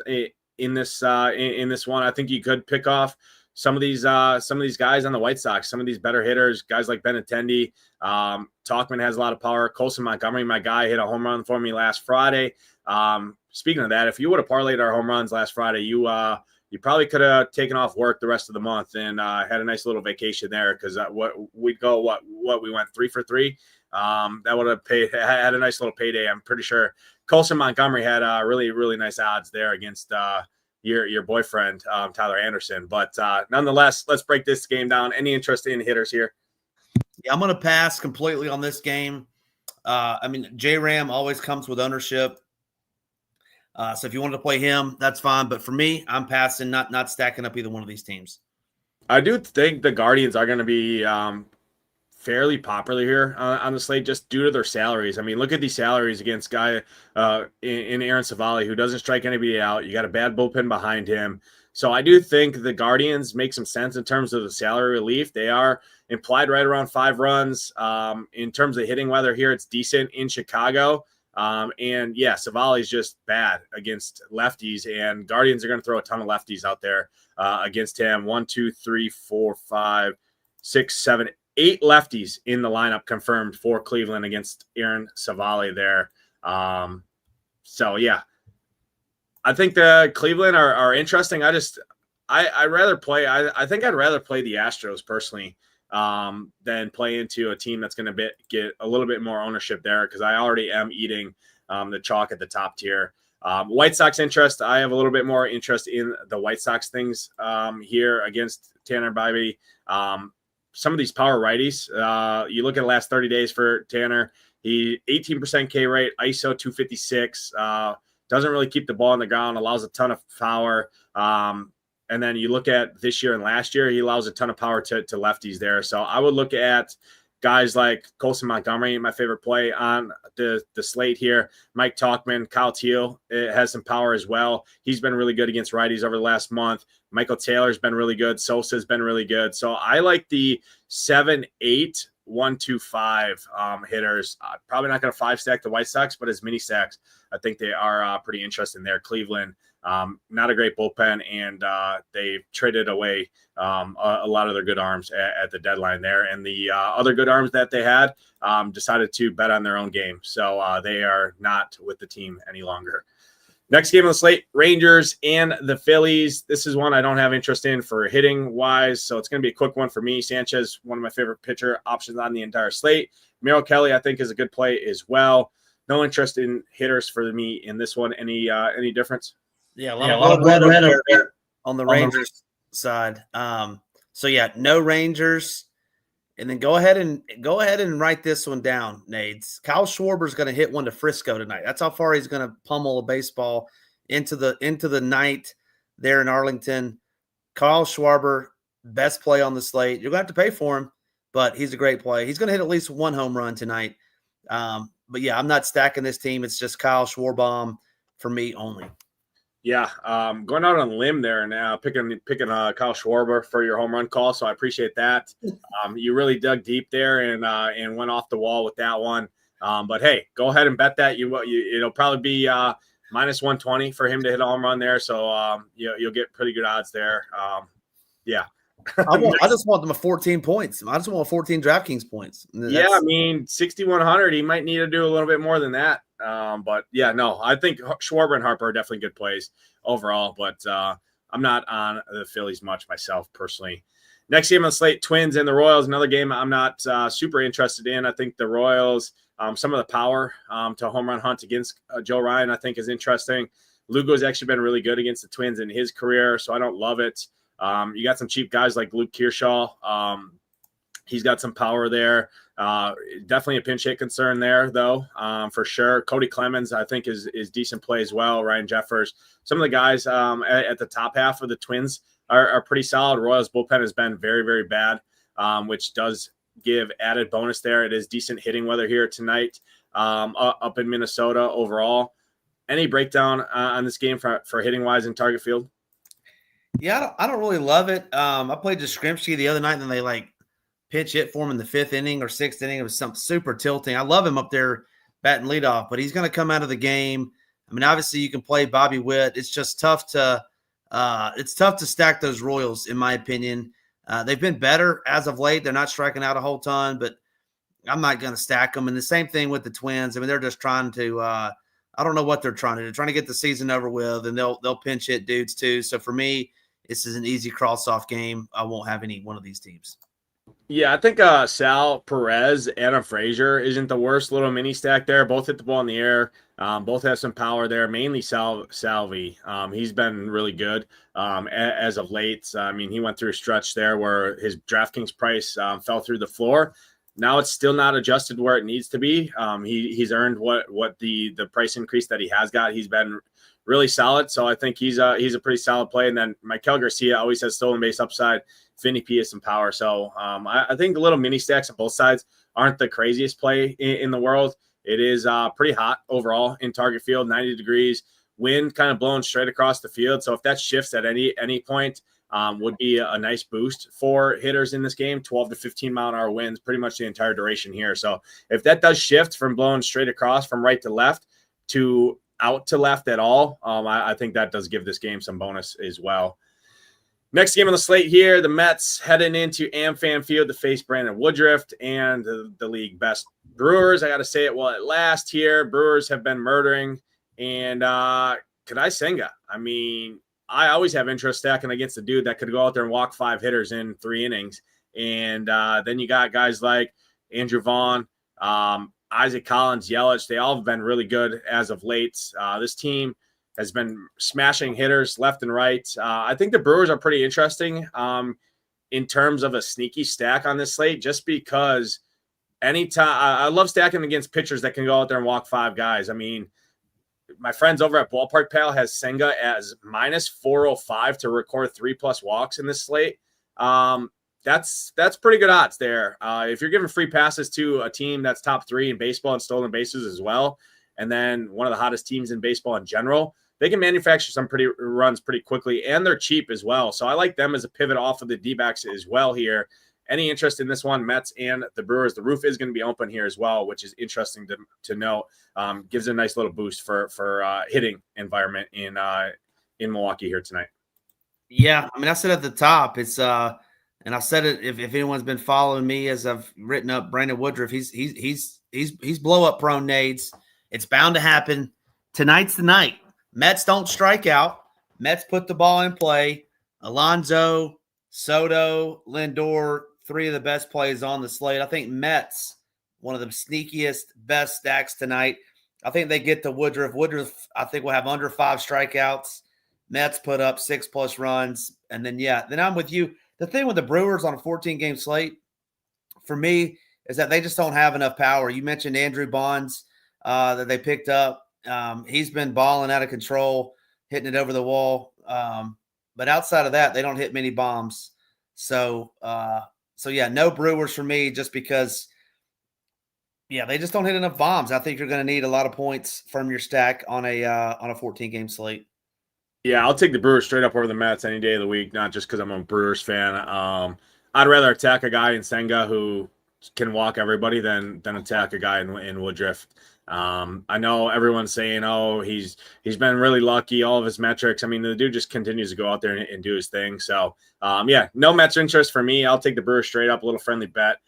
Speaker 2: in this one. I think you could pick off some of these guys on the White Sox, some of these better hitters, guys like Benintendi. Talkman has a lot of power. Colson Montgomery, my guy, hit a home run for me last Friday. Speaking of that, if you would have parlayed our home runs last Friday, you probably could have taken off work the rest of the month and had a nice little vacation there, because we went 3 for 3. That would have had a nice little payday. I'm pretty sure Colson Montgomery had really, really nice odds there against your boyfriend, Tyler Anderson. But nonetheless, let's break this game down. Any interest in hitters here?
Speaker 3: Yeah, I'm going to pass completely on this game. J-Ram always comes with ownership. So if you wanted to play him, that's fine. But for me, I'm passing, not stacking up either one of these teams.
Speaker 2: I do think the Guardians are going to be fairly popular here on the slate just due to their salaries. I mean, look at these salaries against guy in Aaron Savali, who doesn't strike anybody out. You got a bad bullpen behind him. So I do think the Guardians make some sense in terms of the salary relief. They are implied right around 5 runs. In terms of hitting weather here, it's decent in Chicago. And yeah, Savali's just bad against lefties, and Guardians are going to throw a ton of lefties out there against him. 1, 2, 3, 4, 5, 6, 7, 8 lefties in the lineup confirmed for Cleveland against Aaron Savali there. So yeah, I think the Cleveland are interesting. I think I'd rather play the Astros personally than play into a team that's going to get a little bit more ownership there, because I already am eating the chalk at the top tier. White Sox interest, I have a little bit more interest in the White Sox things here against Tanner Beebe. Some of these power righties, you look at the last 30 days for Tanner, he 18% K rate, ISO 256, doesn't really keep the ball on the ground, allows a ton of power. And then you look at this year and last year, he allows a ton of power to lefties there. So I would look at guys like Colson Montgomery, my favorite play on the slate here. Mike Talkman, Kyle Teal has some power as well. He's been really good against righties over the last month. Michael Taylor's been really good. Sosa's been really good. So I like the 7, 8, 1, 2, 5 hitters. Probably not going to 5 stack the White Sox, but as mini stacks, I think they are pretty interesting there. Cleveland Not a great bullpen, and they traded away a lot of their good arms at the deadline there. And the other good arms that they had decided to bet on their own game. So they are not with the team any longer. Next game on the slate, Rangers and the Phillies. This is one I don't have interest in for hitting wise, so it's going to be a quick one for me. Sanchez, one of my favorite pitcher options on the entire slate. Merrill Kelly, I think, is a good play as well. No interest in hitters for me in this one. Any difference?
Speaker 3: Yeah, a lot of red on the Rangers side. So yeah, no Rangers. And then go ahead and write this one down, Nades. Kyle Schwarber's going to hit one to Frisco tonight. That's how far he's going to pummel a baseball into the night there in Arlington. Kyle Schwarber, best play on the slate. You're going to have to pay for him, but he's a great play. He's going to hit at least one home run tonight. But yeah, I'm not stacking this team. It's just Kyle Schwarber for me only.
Speaker 2: Yeah, going out on a limb there now, picking Kyle Schwarber for your home run call. So I appreciate that. You really dug deep there and went off the wall with that one. But hey, go ahead and bet that. It'll probably be minus 120 for him to hit a home run there. So you'll get pretty good odds there. Yeah.
Speaker 3: I just want them at 14 points. I just want 14 DraftKings points.
Speaker 2: Yeah, I mean 6,100. He might need to do a little bit more than that. But yeah, no, I think Schwarber and Harper are definitely good plays overall. But I'm not on the Phillies much myself personally. Next game on the slate, Twins and the Royals. Another game I'm not super interested in. I think the Royals, some of the power to home run hunt against Joe Ryan, I think is interesting. Lugo's actually been really good against the Twins in his career, so I don't love it. You got some cheap guys like Luke Kershaw. He's got some power there. Definitely a pinch hit concern there, though, for sure. Cody Clemens, I think, is decent play as well. Ryan Jeffers. Some of the guys at the top half of the Twins are pretty solid. Royals bullpen has been very, very bad, which does give added bonus there. It is decent hitting weather here tonight up in Minnesota overall. Any breakdown on this game for hitting wise in Target Field?
Speaker 3: Yeah, I don't really love it. I played Jastrzemski the other night, and then they pitch hit for him in the 5th inning or 6th inning. It was something super tilting. I love him up there batting leadoff, but he's going to come out of the game. I mean, obviously you can play Bobby Witt. It's just tough to stack those Royals, in my opinion. They've been better as of late. They're not striking out a whole ton, but I'm not going to stack them. And the same thing with the Twins. I mean, they're just trying to I don't know what they're trying to do. They're trying to get the season over with, and they'll pinch hit dudes too. So for me, this is an easy cross-off game. I won't have any one of these teams.
Speaker 2: Yeah, I think Sal Perez, Adam Frazier isn't the worst little mini stack there. Both hit the ball in the air. Both have some power there, mainly Salvi. He's been really good as of late. I mean, he went through a stretch there where his DraftKings price fell through the floor. Now it's still not adjusted where it needs to be. He's earned what the price increase that he has got. He's been really solid. So I think he's a pretty solid play. And then Maikel Garcia always has stolen base upside. Vinny P has some power. So I think the little mini stacks on both sides aren't the craziest play in the world. It is pretty hot overall in Target Field, 90 degrees, wind kind of blowing straight across the field. So if that shifts at any point, would be a nice boost for hitters in this game. 12 to 15 mile an hour winds pretty much the entire duration here. So if that does shift from blowing straight across from right to left to out to left at all, I think that does give this game some bonus as well. Next game on the slate here, the Mets heading into AmFam Field to face Brandon Woodruff and the league best Brewers. I got to say it while it lasts here. Brewers have been murdering. And Kadai Senga, I mean, I always have interest stacking against a dude that could go out there and walk 5 hitters in 3 innings. And then you got guys like Andrew Vaughn, Isaac Collins, Yelich. They all have been really good as of late. This team has been smashing hitters left and right. I think the Brewers are pretty interesting in terms of a sneaky stack on this slate, just because anytime I love stacking against pitchers that can go out there and walk 5 guys. I mean, my friends over at Ballpark Pal has Senga as minus 405 to record 3+ walks in this slate. That's pretty good odds there. If you're giving free passes to a team that's top 3 in baseball and stolen bases as well, and then one of the hottest teams in baseball in general, they can manufacture some pretty runs pretty quickly, and they're cheap as well. So I like them as a pivot off of the D-backs as well here. Any interest in this one, Mets and the Brewers? The roof is going to be open here as well, which is interesting to note. Gives a nice little boost for hitting environment in in Milwaukee here tonight.
Speaker 3: Yeah, I mean, I said at the top, it's and I said it if anyone's been following me as I've written up Brandon Woodruff, he's blow up prone, Nades. It's bound to happen. Tonight's the night. Mets don't strike out. Mets put the ball in play. Alonso, Soto, Lindor, 3 of the best plays on the slate. I think Mets, one of the sneakiest, best stacks tonight. I think they get to Woodruff. Woodruff, I think, will have under 5 strikeouts. Mets put up 6+ runs. And then, then I'm with you. The thing with the Brewers on a 14-game slate, for me, is that they just don't have enough power. You mentioned Andrew Bonds that they picked up. He's been balling out of control, hitting it over the wall. But outside of that, they don't hit many bombs. So no Brewers for me just because, they just don't hit enough bombs. I think you're going to need a lot of points from your stack on a 14-game slate.
Speaker 2: Yeah, I'll take the Brewers straight up over the Mets any day of the week, not just because I'm a Brewers fan. I'd rather attack a guy in Senga who can walk everybody than attack a guy in Woodruff. I know everyone's saying, oh, he's been really lucky, all of his metrics. I mean, the dude just continues to go out there and do his thing. So, no Mets interest for me. I'll take the Brewers straight up, a little friendly bet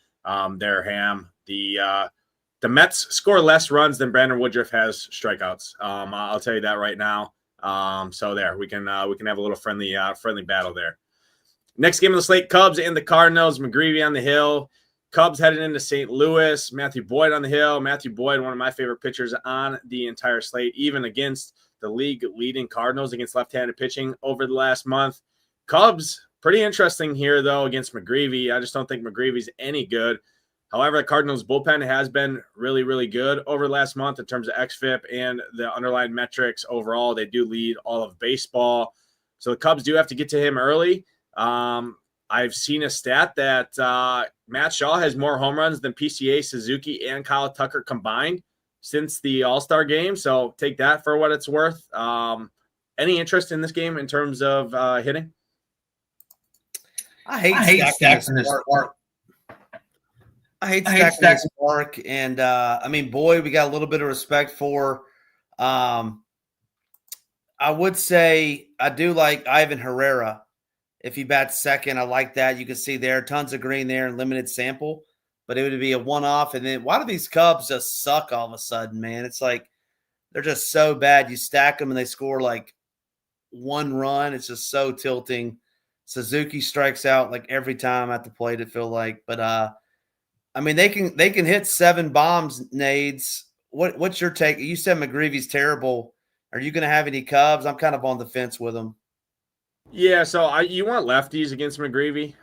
Speaker 2: there, Ham. The Mets score less runs than Brandon Woodruff has strikeouts. I'll tell you that right now. So there, we can have a little friendly battle there. Next game of the slate, Cubs and the Cardinals. McGreevy on the hill. Cubs headed into St. Louis. Matthew Boyd on the hill. Matthew Boyd, one of my favorite pitchers on the entire slate, even against the league-leading Cardinals against left-handed pitching over the last month. Cubs, pretty interesting here, though, against McGreevy. I just don't think McGreevy's any good. However, the Cardinals' bullpen has been really, really good over the last month in terms of xFIP and the underlying metrics overall. They do lead all of baseball. So the Cubs do have to get to him early. I've seen a stat that Matt Shaw has more home runs than PCA, Suzuki, and Kyle Tucker combined since the All-Star game. So take that for what it's worth. Any interest in this game in terms of hitting?
Speaker 3: I hate stacking this mark. I hate stacking this mark. And, Boyd, we got a little bit of respect for. I would say I do like Ivan Herrera. If he bats second, I like that. You can see there, tons of green there and limited sample. But it would be a one-off. And then why do these Cubs just suck all of a sudden, man? It's like they're just so bad. You stack them and they score like 1 run. It's just so tilting. Suzuki strikes out like every time at the plate, it feels like. But, they can hit 7 bombs, Nades. What's your take? You said McGreevy's terrible. Are you going to have any Cubs? I'm kind of on the fence with him.
Speaker 2: Yeah, so you want lefties against McGreevy.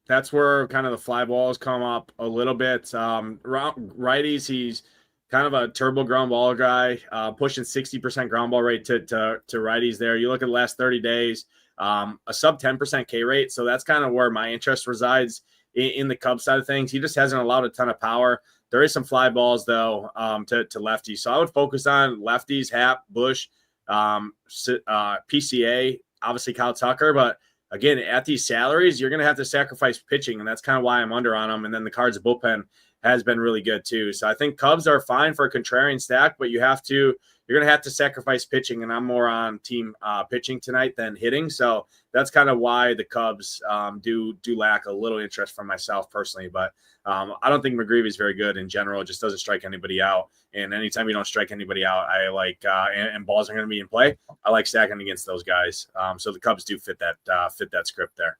Speaker 2: That's where kind of the fly balls come up a little bit. Righties, he's kind of a turbo ground ball guy, pushing 60% ground ball rate to righties there. You look at the last 30 days, a sub 10% K rate. So that's kind of where my interest resides in the Cubs side of things. He just hasn't allowed a ton of power. There is some fly balls, though, to lefties. So I would focus on lefties, Happ, Bush, PCA, obviously Kyle Tucker. But, again, at these salaries, you're going to have to sacrifice pitching, and that's kind of why I'm under on them. And then the Cards' bullpen has been really good, too. So I think Cubs are fine for a contrarian stack, but you're going to have to sacrifice pitching, and I'm more on team pitching tonight than hitting. So that's kind of why the Cubs do lack a little interest from myself personally. But I don't think McGreevy is very good in general. It just doesn't strike anybody out. And anytime you don't strike anybody out, I like and balls are going to be in play, I like stacking against those guys. So the Cubs do fit that script there.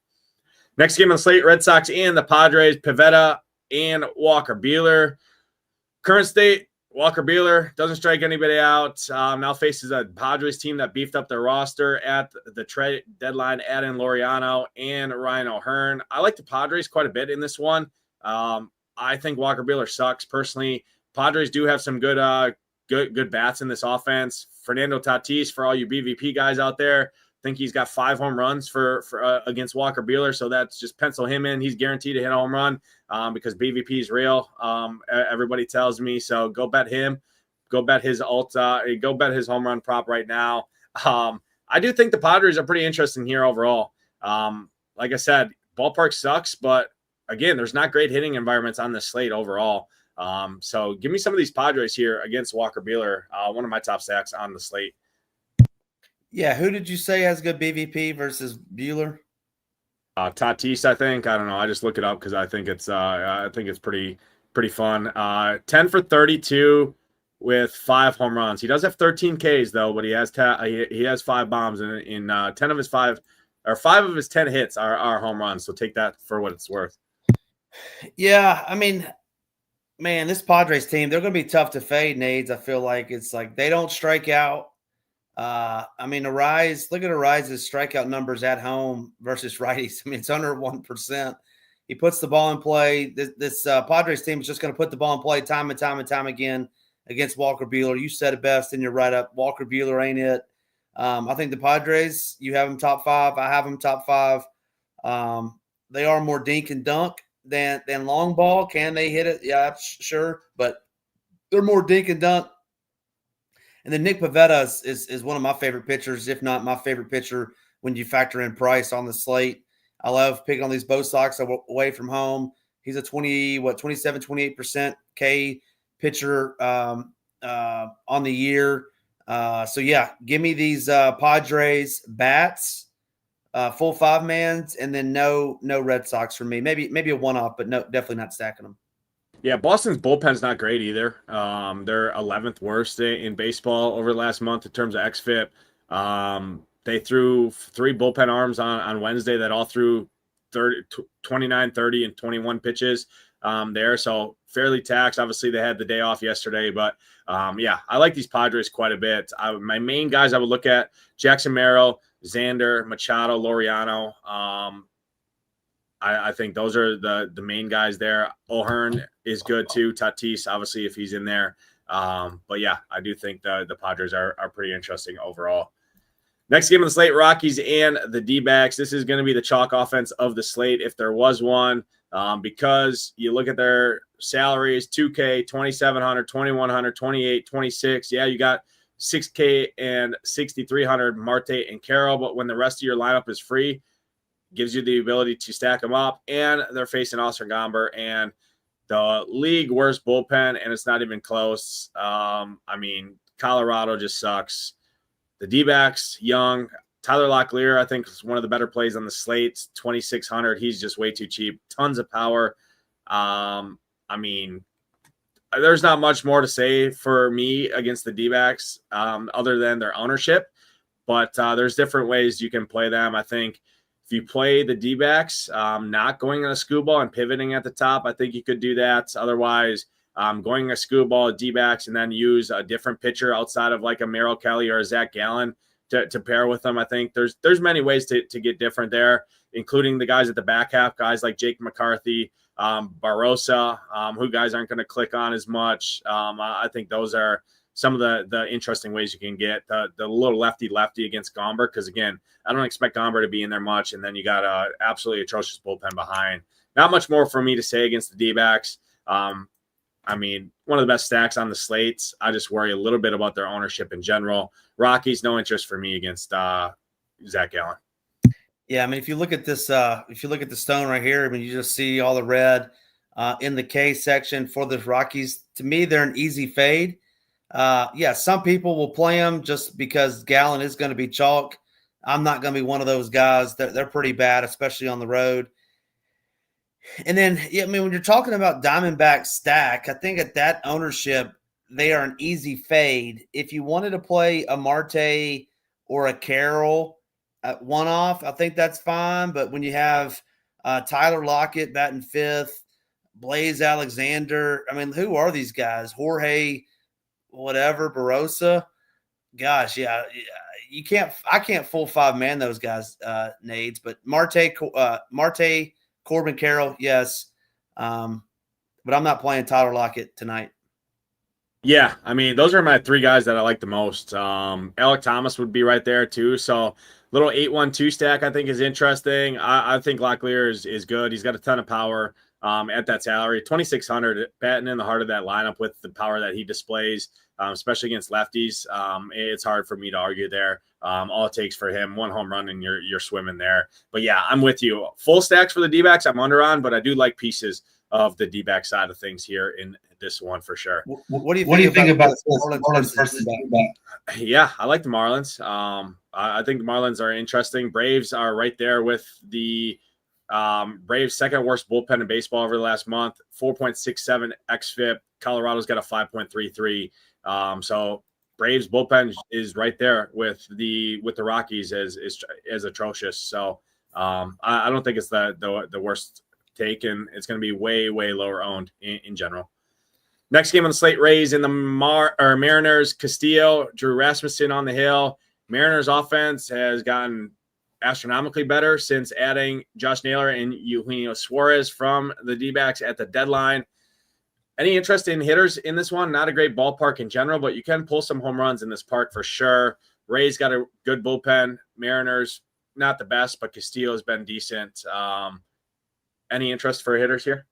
Speaker 2: Next game on the slate, Red Sox and the Padres, Pivetta and Walker Buehler. Current state, Walker Buehler doesn't strike anybody out. Now faces a Padres team that beefed up their roster at the trade deadline, adding Laureano and Ryan O'Hearn. I like the Padres quite a bit in this one. I think Walker Buehler sucks personally. Padres do have some good bats in this offense. Fernando Tatis, for all you BVP guys out there, I think he's got 5 home runs for against Walker Buehler, so that's just pencil him in. He's guaranteed to hit a home run because BVP is real. Everybody tells me, so go bet him. Go bet his go bet his home run prop right now. I do think the Padres are pretty interesting here overall. Like I said, ballpark sucks, but again, there's not great hitting environments on this slate overall. So give me some of these Padres here against Walker Buehler, one of my top stacks on the slate.
Speaker 3: Yeah, who did you say has good BVP versus Bueller?
Speaker 2: Tatis, I think. I don't know. I just look it up because I think it's pretty fun. 10 for 32 with 5 home runs. He does have 13 Ks though, but he has 5 bombs in 10 of his 5 or 5 of his 10 hits are home runs. So take that for what it's worth.
Speaker 3: Yeah, I mean, man, this Padres team, they're going to be tough to fade, Nades. I feel like it's like they don't strike out. I mean, look at Arise's strikeout numbers at home versus righties. I mean, it's under 1%. He puts the ball in play. This Padres team is just going to put the ball in play time and time and time again against Walker Buehler. You said it best in your write-up. Walker Buehler ain't it. I think the Padres, you have them top 5. I have them top 5. They are more dink and dunk than long ball. Can they hit it? Yeah, sure. But they're more dink and dunk. And then Nick Pivetta is one of my favorite pitchers, if not my favorite pitcher when you factor in price on the slate. I love picking on these Bo Sox away from home. He's a 27, 28% K pitcher on the year. So, yeah, give me these Padres bats, full 5-mans, and then no Red Sox for me. Maybe a one-off, but no, definitely not stacking them.
Speaker 2: Yeah, Boston's bullpen's not great either. They're 11th worst in baseball over the last month in terms of xFIP. They threw 3 bullpen arms on Wednesday that all threw 29, 30, and 21 pitches there. So fairly taxed. Obviously, they had the day off yesterday. But, yeah, I like these Padres quite a bit. My main guys I would look at, Jackson Merrill, Xander, Machado, Laureano. I think those are the main guys there. O'Hearn is good too. Tatis, obviously, if he's in there. But yeah, I do think the Padres are pretty interesting overall. Next game of the slate, Rockies and the D-backs. This is going to be the chalk offense of the slate if there was one, because you look at their salaries, 2K, 2,700, 2,100, 28, 26. Yeah, you got 6K and 6,300 Marte and Carroll, but when the rest of your lineup is free, gives you the ability to stack them up, and they're facing Austin Gomber and the league worst bullpen, and it's not even close. I mean, Colorado just sucks. The D-backs, young. Tyler Locklear, I think, is one of the better plays on the slate, 2,600. He's just way too cheap. Tons of power. I mean, there's not much more to say for me against the D-backs other than their ownership, but there's different ways you can play them. I think if you play the D-backs, not going on a screwball and pivoting at the top, I think you could do that. Otherwise, going a screwball, D-backs, and then use a different pitcher outside of like a Merrill Kelly or a Zach Gallen to pair with them. I think there's many ways to get different there, including the guys at the back half, guys like Jake McCarthy, Barrosa, who guys aren't going to click on as much. I think those are some of the interesting ways you can get the little lefty against Gomber, because again, I don't expect Gomber to be in there much, and then you got a absolutely atrocious bullpen behind. Not much more for me to say against the D-backs. I mean, one of the best stacks on the slates. I just worry a little bit about their ownership in general. Rockies, no interest for me against Zach Gallen.
Speaker 3: Yeah, I mean, if you look at this, if you look at the stone right here, I mean, you just see all the red in the K section for the Rockies. To me, they're an easy fade. Yeah, some people will play them just because Gallen is going to be chalk. I'm not going to be one of those guys. They're pretty bad, especially on the road. And then, yeah, I mean, when you're talking about Diamondback stack, I think at that ownership, they are an easy fade. If you wanted to play a Marte or a Carroll at one-off, I think that's fine. But when you have Tyler Lockett batting 5th, Blaze Alexander, I mean, who are these guys? Jorge whatever, Barrosa. Gosh, yeah, you can't. I can't full 5-man those guys, Nades. But Marte, Corbin Carroll, yes. But I'm not playing Tyler Lockett tonight.
Speaker 2: Yeah, I mean, those are my 3 guys that I like the most. Alec Thomas would be right there too. So little 8-1-2 stack I think is interesting. I think Locklear is good. He's got a ton of power at that salary. 2,600 batting in the heart of that lineup with the power that he displays, especially against lefties. It's hard for me to argue there. All it takes for him, 1 home run and you're swimming there. But yeah, I'm with you. Full stacks for the D-backs I'm under on, but I do like pieces of the D-back side of things here in this one for sure.
Speaker 3: What do you think about Marlins versus D-back?
Speaker 2: Yeah, I like the Marlins. I think the Marlins are interesting. Braves are right there with the Braves' second worst bullpen in baseball over the last month, 4.67 xFIP. Colorado's got a 5.33. So Braves bullpen is right there with the Rockies as atrocious. So I don't think it's the worst take, and it's going to be way lower owned in general. Next game on the slate, Rays and the Mariners. Castillo, Drew Rasmussen on the hill. Mariners offense has gotten astronomically better since adding Josh Naylor and Eugenio Suarez from the D-backs at the deadline. Any interest in hitters in this one? Not a great ballpark in general, but you can pull some home runs in this park for sure. Rays got a good bullpen. Mariners, not the best, but Castillo has been decent. Any interest for hitters here?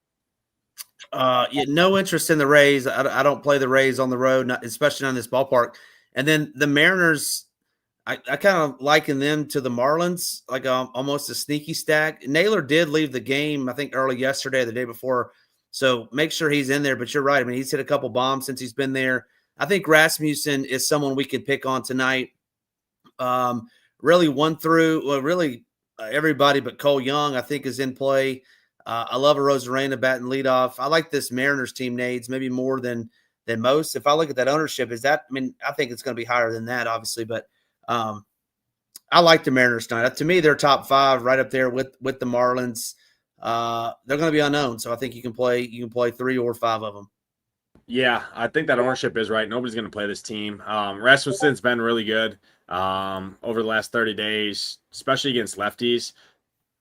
Speaker 3: No interest in the Rays. I don't play the Rays on the road, especially on this ballpark. And then the Mariners, I kind of liken them to the Marlins, like almost a sneaky stack. Naylor did leave the game, I think, early yesterday or the day before. So make sure he's in there. But you're right. I mean, he's hit a couple bombs since he's been there. I think Rasmussen is someone we can pick on tonight. Really everybody but Cole Young, I think, is in play. I love a Rosarena batting leadoff. I like this Mariners team, Nades, maybe more than most. If I look at that ownership, I think it's going to be higher than that, obviously. But I like the Mariners tonight. To me, they're top 5 right up there with the Marlins. They're going to be unknown, so I think you can play 3 or 5 of them.
Speaker 2: Yeah, I think that ownership is right. Nobody's going to play this team. Rasmussen's been really good over the last 30 days, especially against lefties.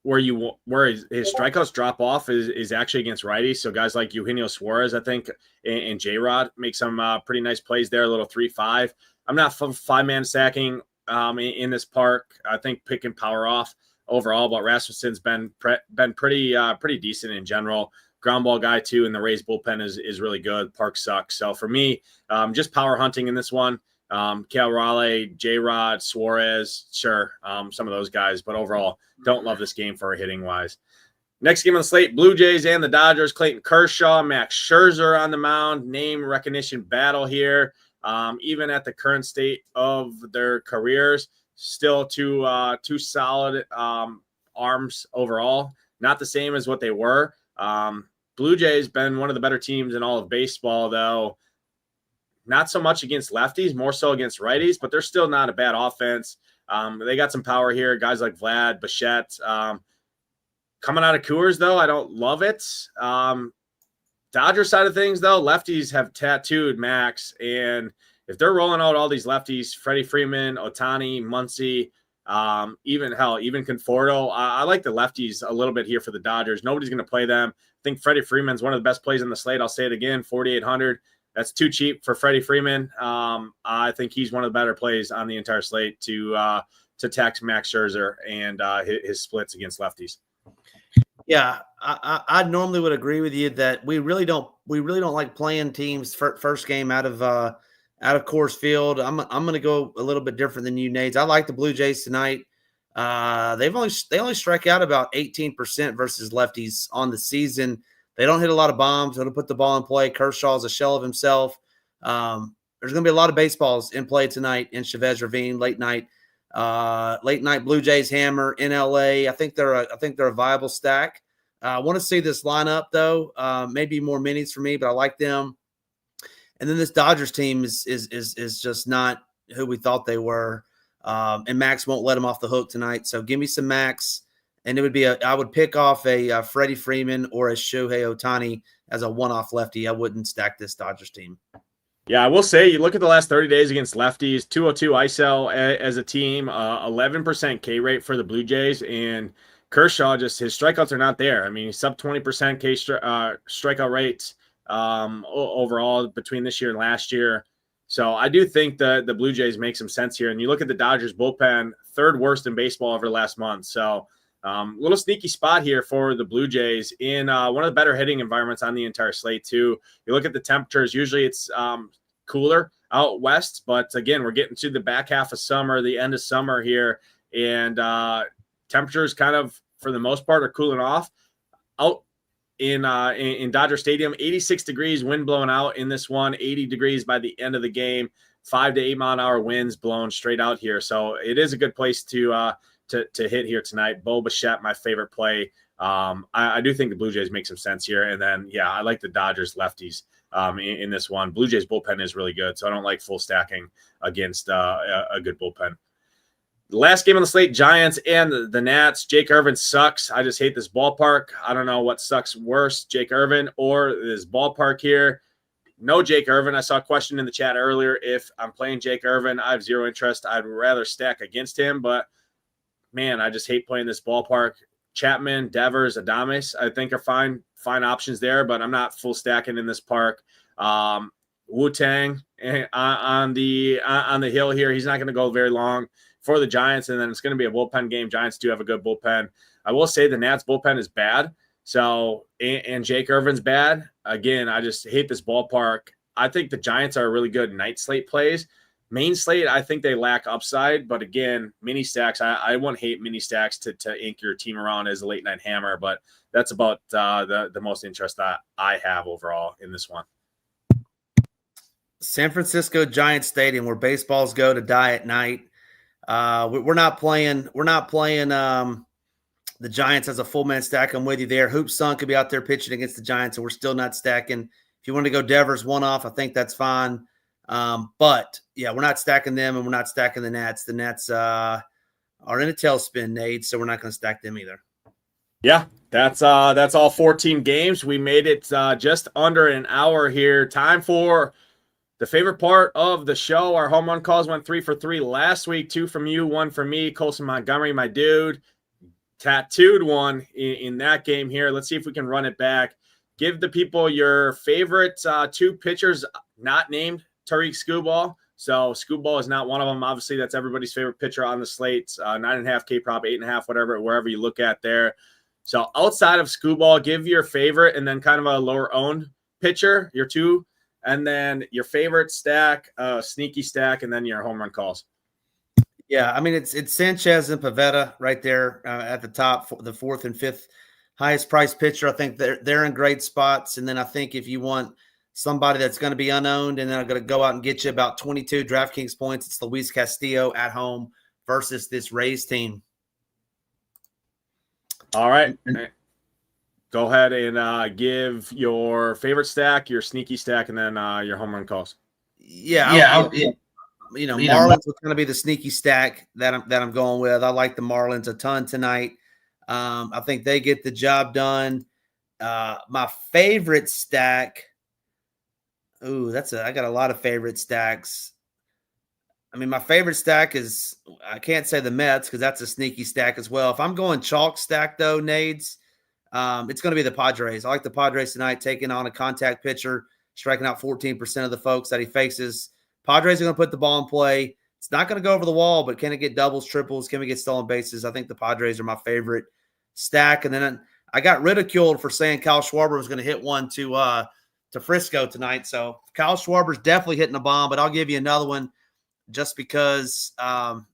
Speaker 2: Where his strikeouts drop off is actually against righties. So guys like Eugenio Suarez, I think, and J-Rod make some pretty nice plays there, a little 3-5. I'm not 5-man stacking in this park. I think picking power off overall, but Rasmussen's been pretty decent in general. Ground ball guy too, and the Rays bullpen is really good. Park sucks. So for me, just power hunting in this one. Cal Raleigh, J-Rod, Suarez, sure, some of those guys, but overall, don't love this game for hitting wise. Next game on the slate, Blue Jays and the Dodgers. Clayton Kershaw, Max Scherzer on the mound. Name recognition battle here. Even at the current state of their careers, still two solid arms overall. Not the same as what they were. Blue Jays been one of the better teams in all of baseball, though. Not so much against lefties, more so against righties, but they're still not a bad offense. They got some power here. Guys like Vlad, Bichette. Coming out of Coors, though, I don't love it. Dodger side of things, though, lefties have tattooed Max. And if they're rolling out all these lefties, Freddie Freeman, Ohtani, Muncy, even Conforto, I like the lefties a little bit here for the Dodgers. Nobody's going to play them. I think Freddie Freeman's one of the best plays on the slate. I'll say it again, 4,800. That's too cheap for Freddie Freeman. I think he's one of the better plays on the entire slate to tax Max Scherzer and his splits against lefties.
Speaker 3: Yeah, I normally would agree with you that we really don't like playing teams first game out of Coors Field. I'm going to go a little bit different than you, Nades. I like the Blue Jays tonight. They only strike out about 18% versus lefties on the season. They don't hit a lot of bombs. They'll put the ball in play. Kershaw's a shell of himself. There's going to be a lot of baseballs in play tonight in Chavez Ravine late night. Blue Jays hammer in LA. I think they're a viable stack. I want to see this lineup though. Maybe more minis for me, but I like them. And then this Dodgers team is just not who we thought they were. And Max won't let him off the hook tonight. So give me some Max. And it would be I would pick off a Freddie Freeman or a Shohei Ohtani as a one-off lefty. I wouldn't stack this Dodgers team.
Speaker 2: Yeah, I will say, you look at the last 30 days against lefties, 202 ISO as a team, 11% K rate for the Blue Jays, and Kershaw, just his strikeouts are not there. I mean, sub 20% K strikeout rates overall between this year and last year. So I do think the Blue Jays make some sense here. And you look at the Dodgers bullpen, 3rd worst in baseball over the last month. So little sneaky spot here for the Blue Jays in one of the better hitting environments on the entire slate too. You look at the temperatures, usually it's cooler out west, but again, we're getting to the back half of summer, the end of summer here, and temperatures kind of, for the most part, are cooling off. Out in Dodger Stadium, 86 degrees, wind blowing out in this one, 80 degrees by the end of the game. 5 to 8 mile an hour winds blowing straight out here. So it is a good place to hit here tonight. Bo Bichette, my favorite play. I do think the Blue Jays make some sense here. And then, yeah, I like the Dodgers lefties in this one. Blue Jays bullpen is really good, so I don't like full stacking against a good bullpen. The last game on the slate, Giants and the Nats. Jake Irvin sucks. I just hate this ballpark. I don't know what sucks worse, Jake Irvin or this ballpark here. No Jake Irvin. I saw a question in the chat earlier. If I'm playing Jake Irvin, I have zero interest. I'd rather stack against him, but man, I just hate playing this ballpark. Chapman, Devers, Adames, I think are fine options there, but I'm not full stacking in this park. Wu-Tang on the hill here. He's not going to go very long for the Giants, and then it's going to be a bullpen game. Giants do have a good bullpen. I will say the Nats bullpen is bad. So, and Jake Irvin's bad. Again, I just hate this ballpark. I think the Giants are really good night slate plays. Main slate, I think they lack upside. But again, mini stacks, I wouldn't hate mini stacks to ink your team around as a late night hammer. But that's about the most interest that I have overall in this one.
Speaker 3: San Francisco Giants Stadium, where baseballs go to die at night. We're not playing the Giants as a full man stack. I'm with you there. Hoop Son could be out there pitching against the Giants, and we're still not stacking. If you want to go Devers one off, I think that's fine. But yeah, we're not stacking them, and we're not stacking the Nats. The Nats are in a tailspin, Nate, so we're not going to stack them either.
Speaker 2: Yeah, that's all 14 games. We made it just under an hour here. Time for the favorite part of the show. Our home run calls went 3 for 3 last week. 2 from you, 1 from me. Colson Montgomery, my dude, tattooed one in that game here. Let's see if we can run it back. Give the people your favorite 2 pitchers not named Tariq Skubal. So Skubal is not one of them. Obviously, that's everybody's favorite pitcher on the slate. 9.5 K prop, 8.5, whatever, wherever you look at there. So outside of Skubal, give your favorite and then kind of a lower owned pitcher, your 2, and then your favorite stack, sneaky stack, and then your home run calls.
Speaker 3: Yeah, I mean, it's Sanchez and Pivetta right there at the top, the 4th and 5th highest priced pitcher. I think they're in great spots. And then I think if you want somebody that's going to be unowned and then I'm going to go out and get you about 22 DraftKings points, it's Luis Castillo at home versus this Rays team.
Speaker 2: All right. Go ahead and give your favorite stack, your sneaky stack, and then your home run calls.
Speaker 3: Yeah. Marlins is going to be the sneaky stack that I'm going with. I like the Marlins a ton tonight. I think they get the job done. My favorite stack. I got a lot of favorite stacks. I mean, my favorite stack is, I can't say the Mets because that's a sneaky stack as well. If I'm going chalk stack though, Nades, it's going to be the Padres. I like the Padres tonight, taking on a contact pitcher, striking out 14% of the folks that he faces. Padres are going to put the ball in play. It's not going to go over the wall, but can it get doubles, triples? Can we get stolen bases? I think the Padres are my favorite stack. And then I got ridiculed for saying Kyle Schwarber was going to hit one to Frisco tonight. So Kyle Schwarber's definitely hitting a bomb, but I'll give you another one just because I'm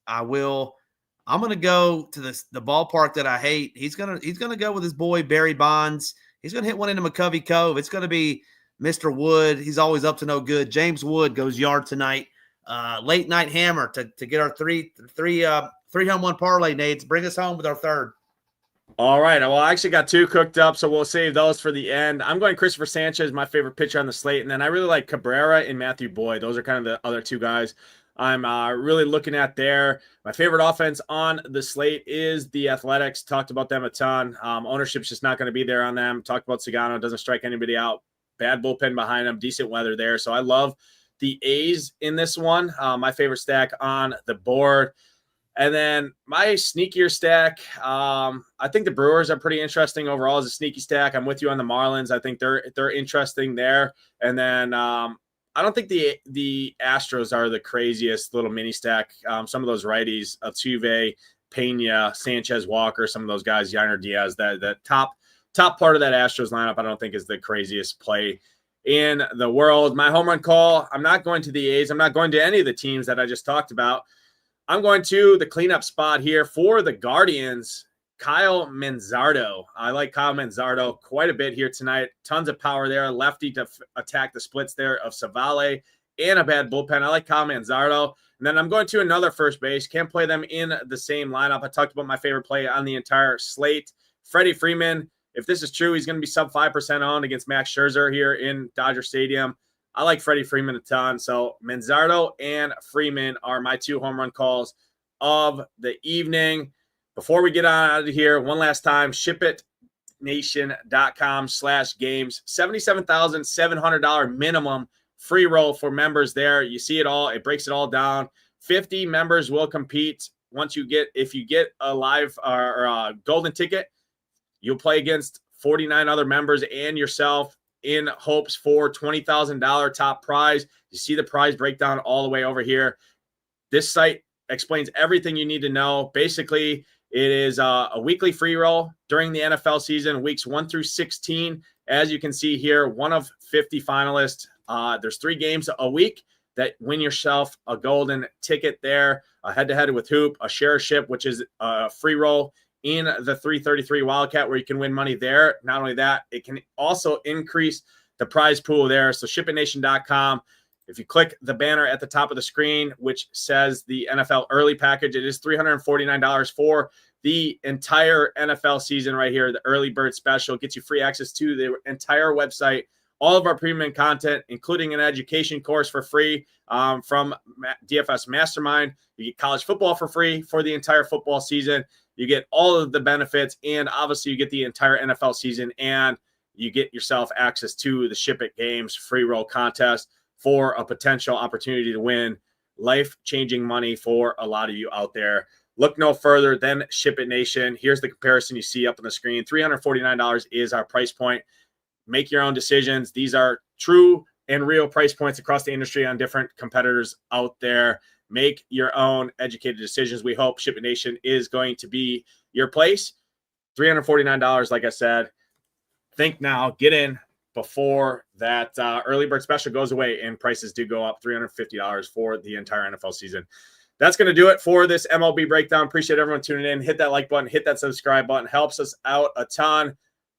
Speaker 3: going to go to the ballpark that I hate. He's going to go with his boy Barry Bonds. He's going to hit one into McCovey Cove. It's going to be Mr. Wood. He's always up to no good. James Wood goes yard tonight. Late night hammer to get our three home one parlay, Nate. Bring us home with our third.
Speaker 2: All right. Well, I actually got 2 cooked up, so we'll save those for the end. I'm going Christopher Sanchez, my favorite pitcher on the slate, and then I really like Cabrera and Matthew Boyd. Those are kind of the other 2 guys I'm really looking at there. My favorite offense on the slate is the Athletics. Talked about them a ton. Ownership's just not going to be there on them. Talked about Sagano. Doesn't strike anybody out. Bad bullpen behind them. Decent weather there. So I love the A's in this one. My favorite stack on the board. And then my sneakier stack, I think the Brewers are pretty interesting overall as a sneaky stack. I'm with you on the Marlins. I think they're interesting there. And then I don't think the Astros are the craziest little mini stack. Some of those righties, Altuve, Pena, Sanchez, Walker, some of those guys, Yainer Diaz, that top part of that Astros lineup, I don't think is the craziest play in the world. My home run call, I'm not going to the A's. I'm not going to any of the teams that I just talked about. I'm going to the cleanup spot here for the Guardians, Kyle Manzardo. I like Kyle Manzardo quite a bit here tonight. Tons of power there. Lefty to attack the splits there of Savale and a bad bullpen. I like Kyle Manzardo. And then I'm going to another first base. Can't play them in the same lineup. I talked about my favorite play on the entire slate. Freddie Freeman, if this is true, he's going to be sub 5% owned against Max Scherzer here in Dodger Stadium. I like Freddie Freeman a ton. So Manzardo and Freeman are my 2 home run calls of the evening. Before we get on out of here, one last time, SHIPITNation.com/games. $77,700 minimum free roll for members there. You see it all. It breaks it all down. 50 members will compete. If you get a live or a golden ticket, you'll play against 49 other members and yourself in hopes for $20,000 top prize. You see the prize breakdown all the way over here. This site explains everything you need to know. Basically, it is a weekly free roll during the NFL season, weeks 1 through 16. As you can see here, one of 50 finalists. There's 3 games a week that win yourself a golden ticket there, a head-to-head with Hoop, a share ship, which is a free roll in the 333 Wildcat where you can win money there. Not only that, it can also increase the prize pool there. So SHIPITNation.com. If you click the banner at the top of the screen, which says the NFL early package, it is $349 for the entire NFL season right here. The early bird special gets you free access to the entire website, all of our premium content, including an education course for free from DFS Mastermind. You get college football for free for the entire football season. You get all of the benefits, and obviously you get the entire NFL season, and you get yourself access to the Ship It Games free roll contest for a potential opportunity to win life-changing money for a lot of you out there. Look no further than Ship It Nation. Here's the comparison you see up on the screen. $349 is our price point. Make your own decisions. These are true and real price points across the industry on different competitors out there. Make your own educated decisions. We hope Ship It Nation is going to be your place. $349, like I said. Think now. Get in before that early bird special goes away and prices do go up. $350 for the entire NFL season. That's going to do it for this MLB breakdown. Appreciate everyone tuning in. Hit that like button. Hit that subscribe button. Helps us out a ton.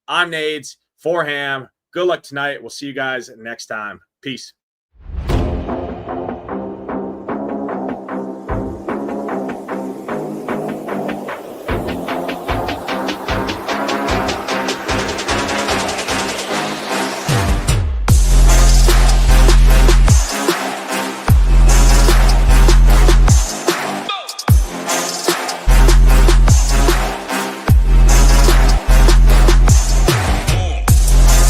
Speaker 2: I'm Nades for Ham. Good luck tonight. We'll see you guys next time. Peace.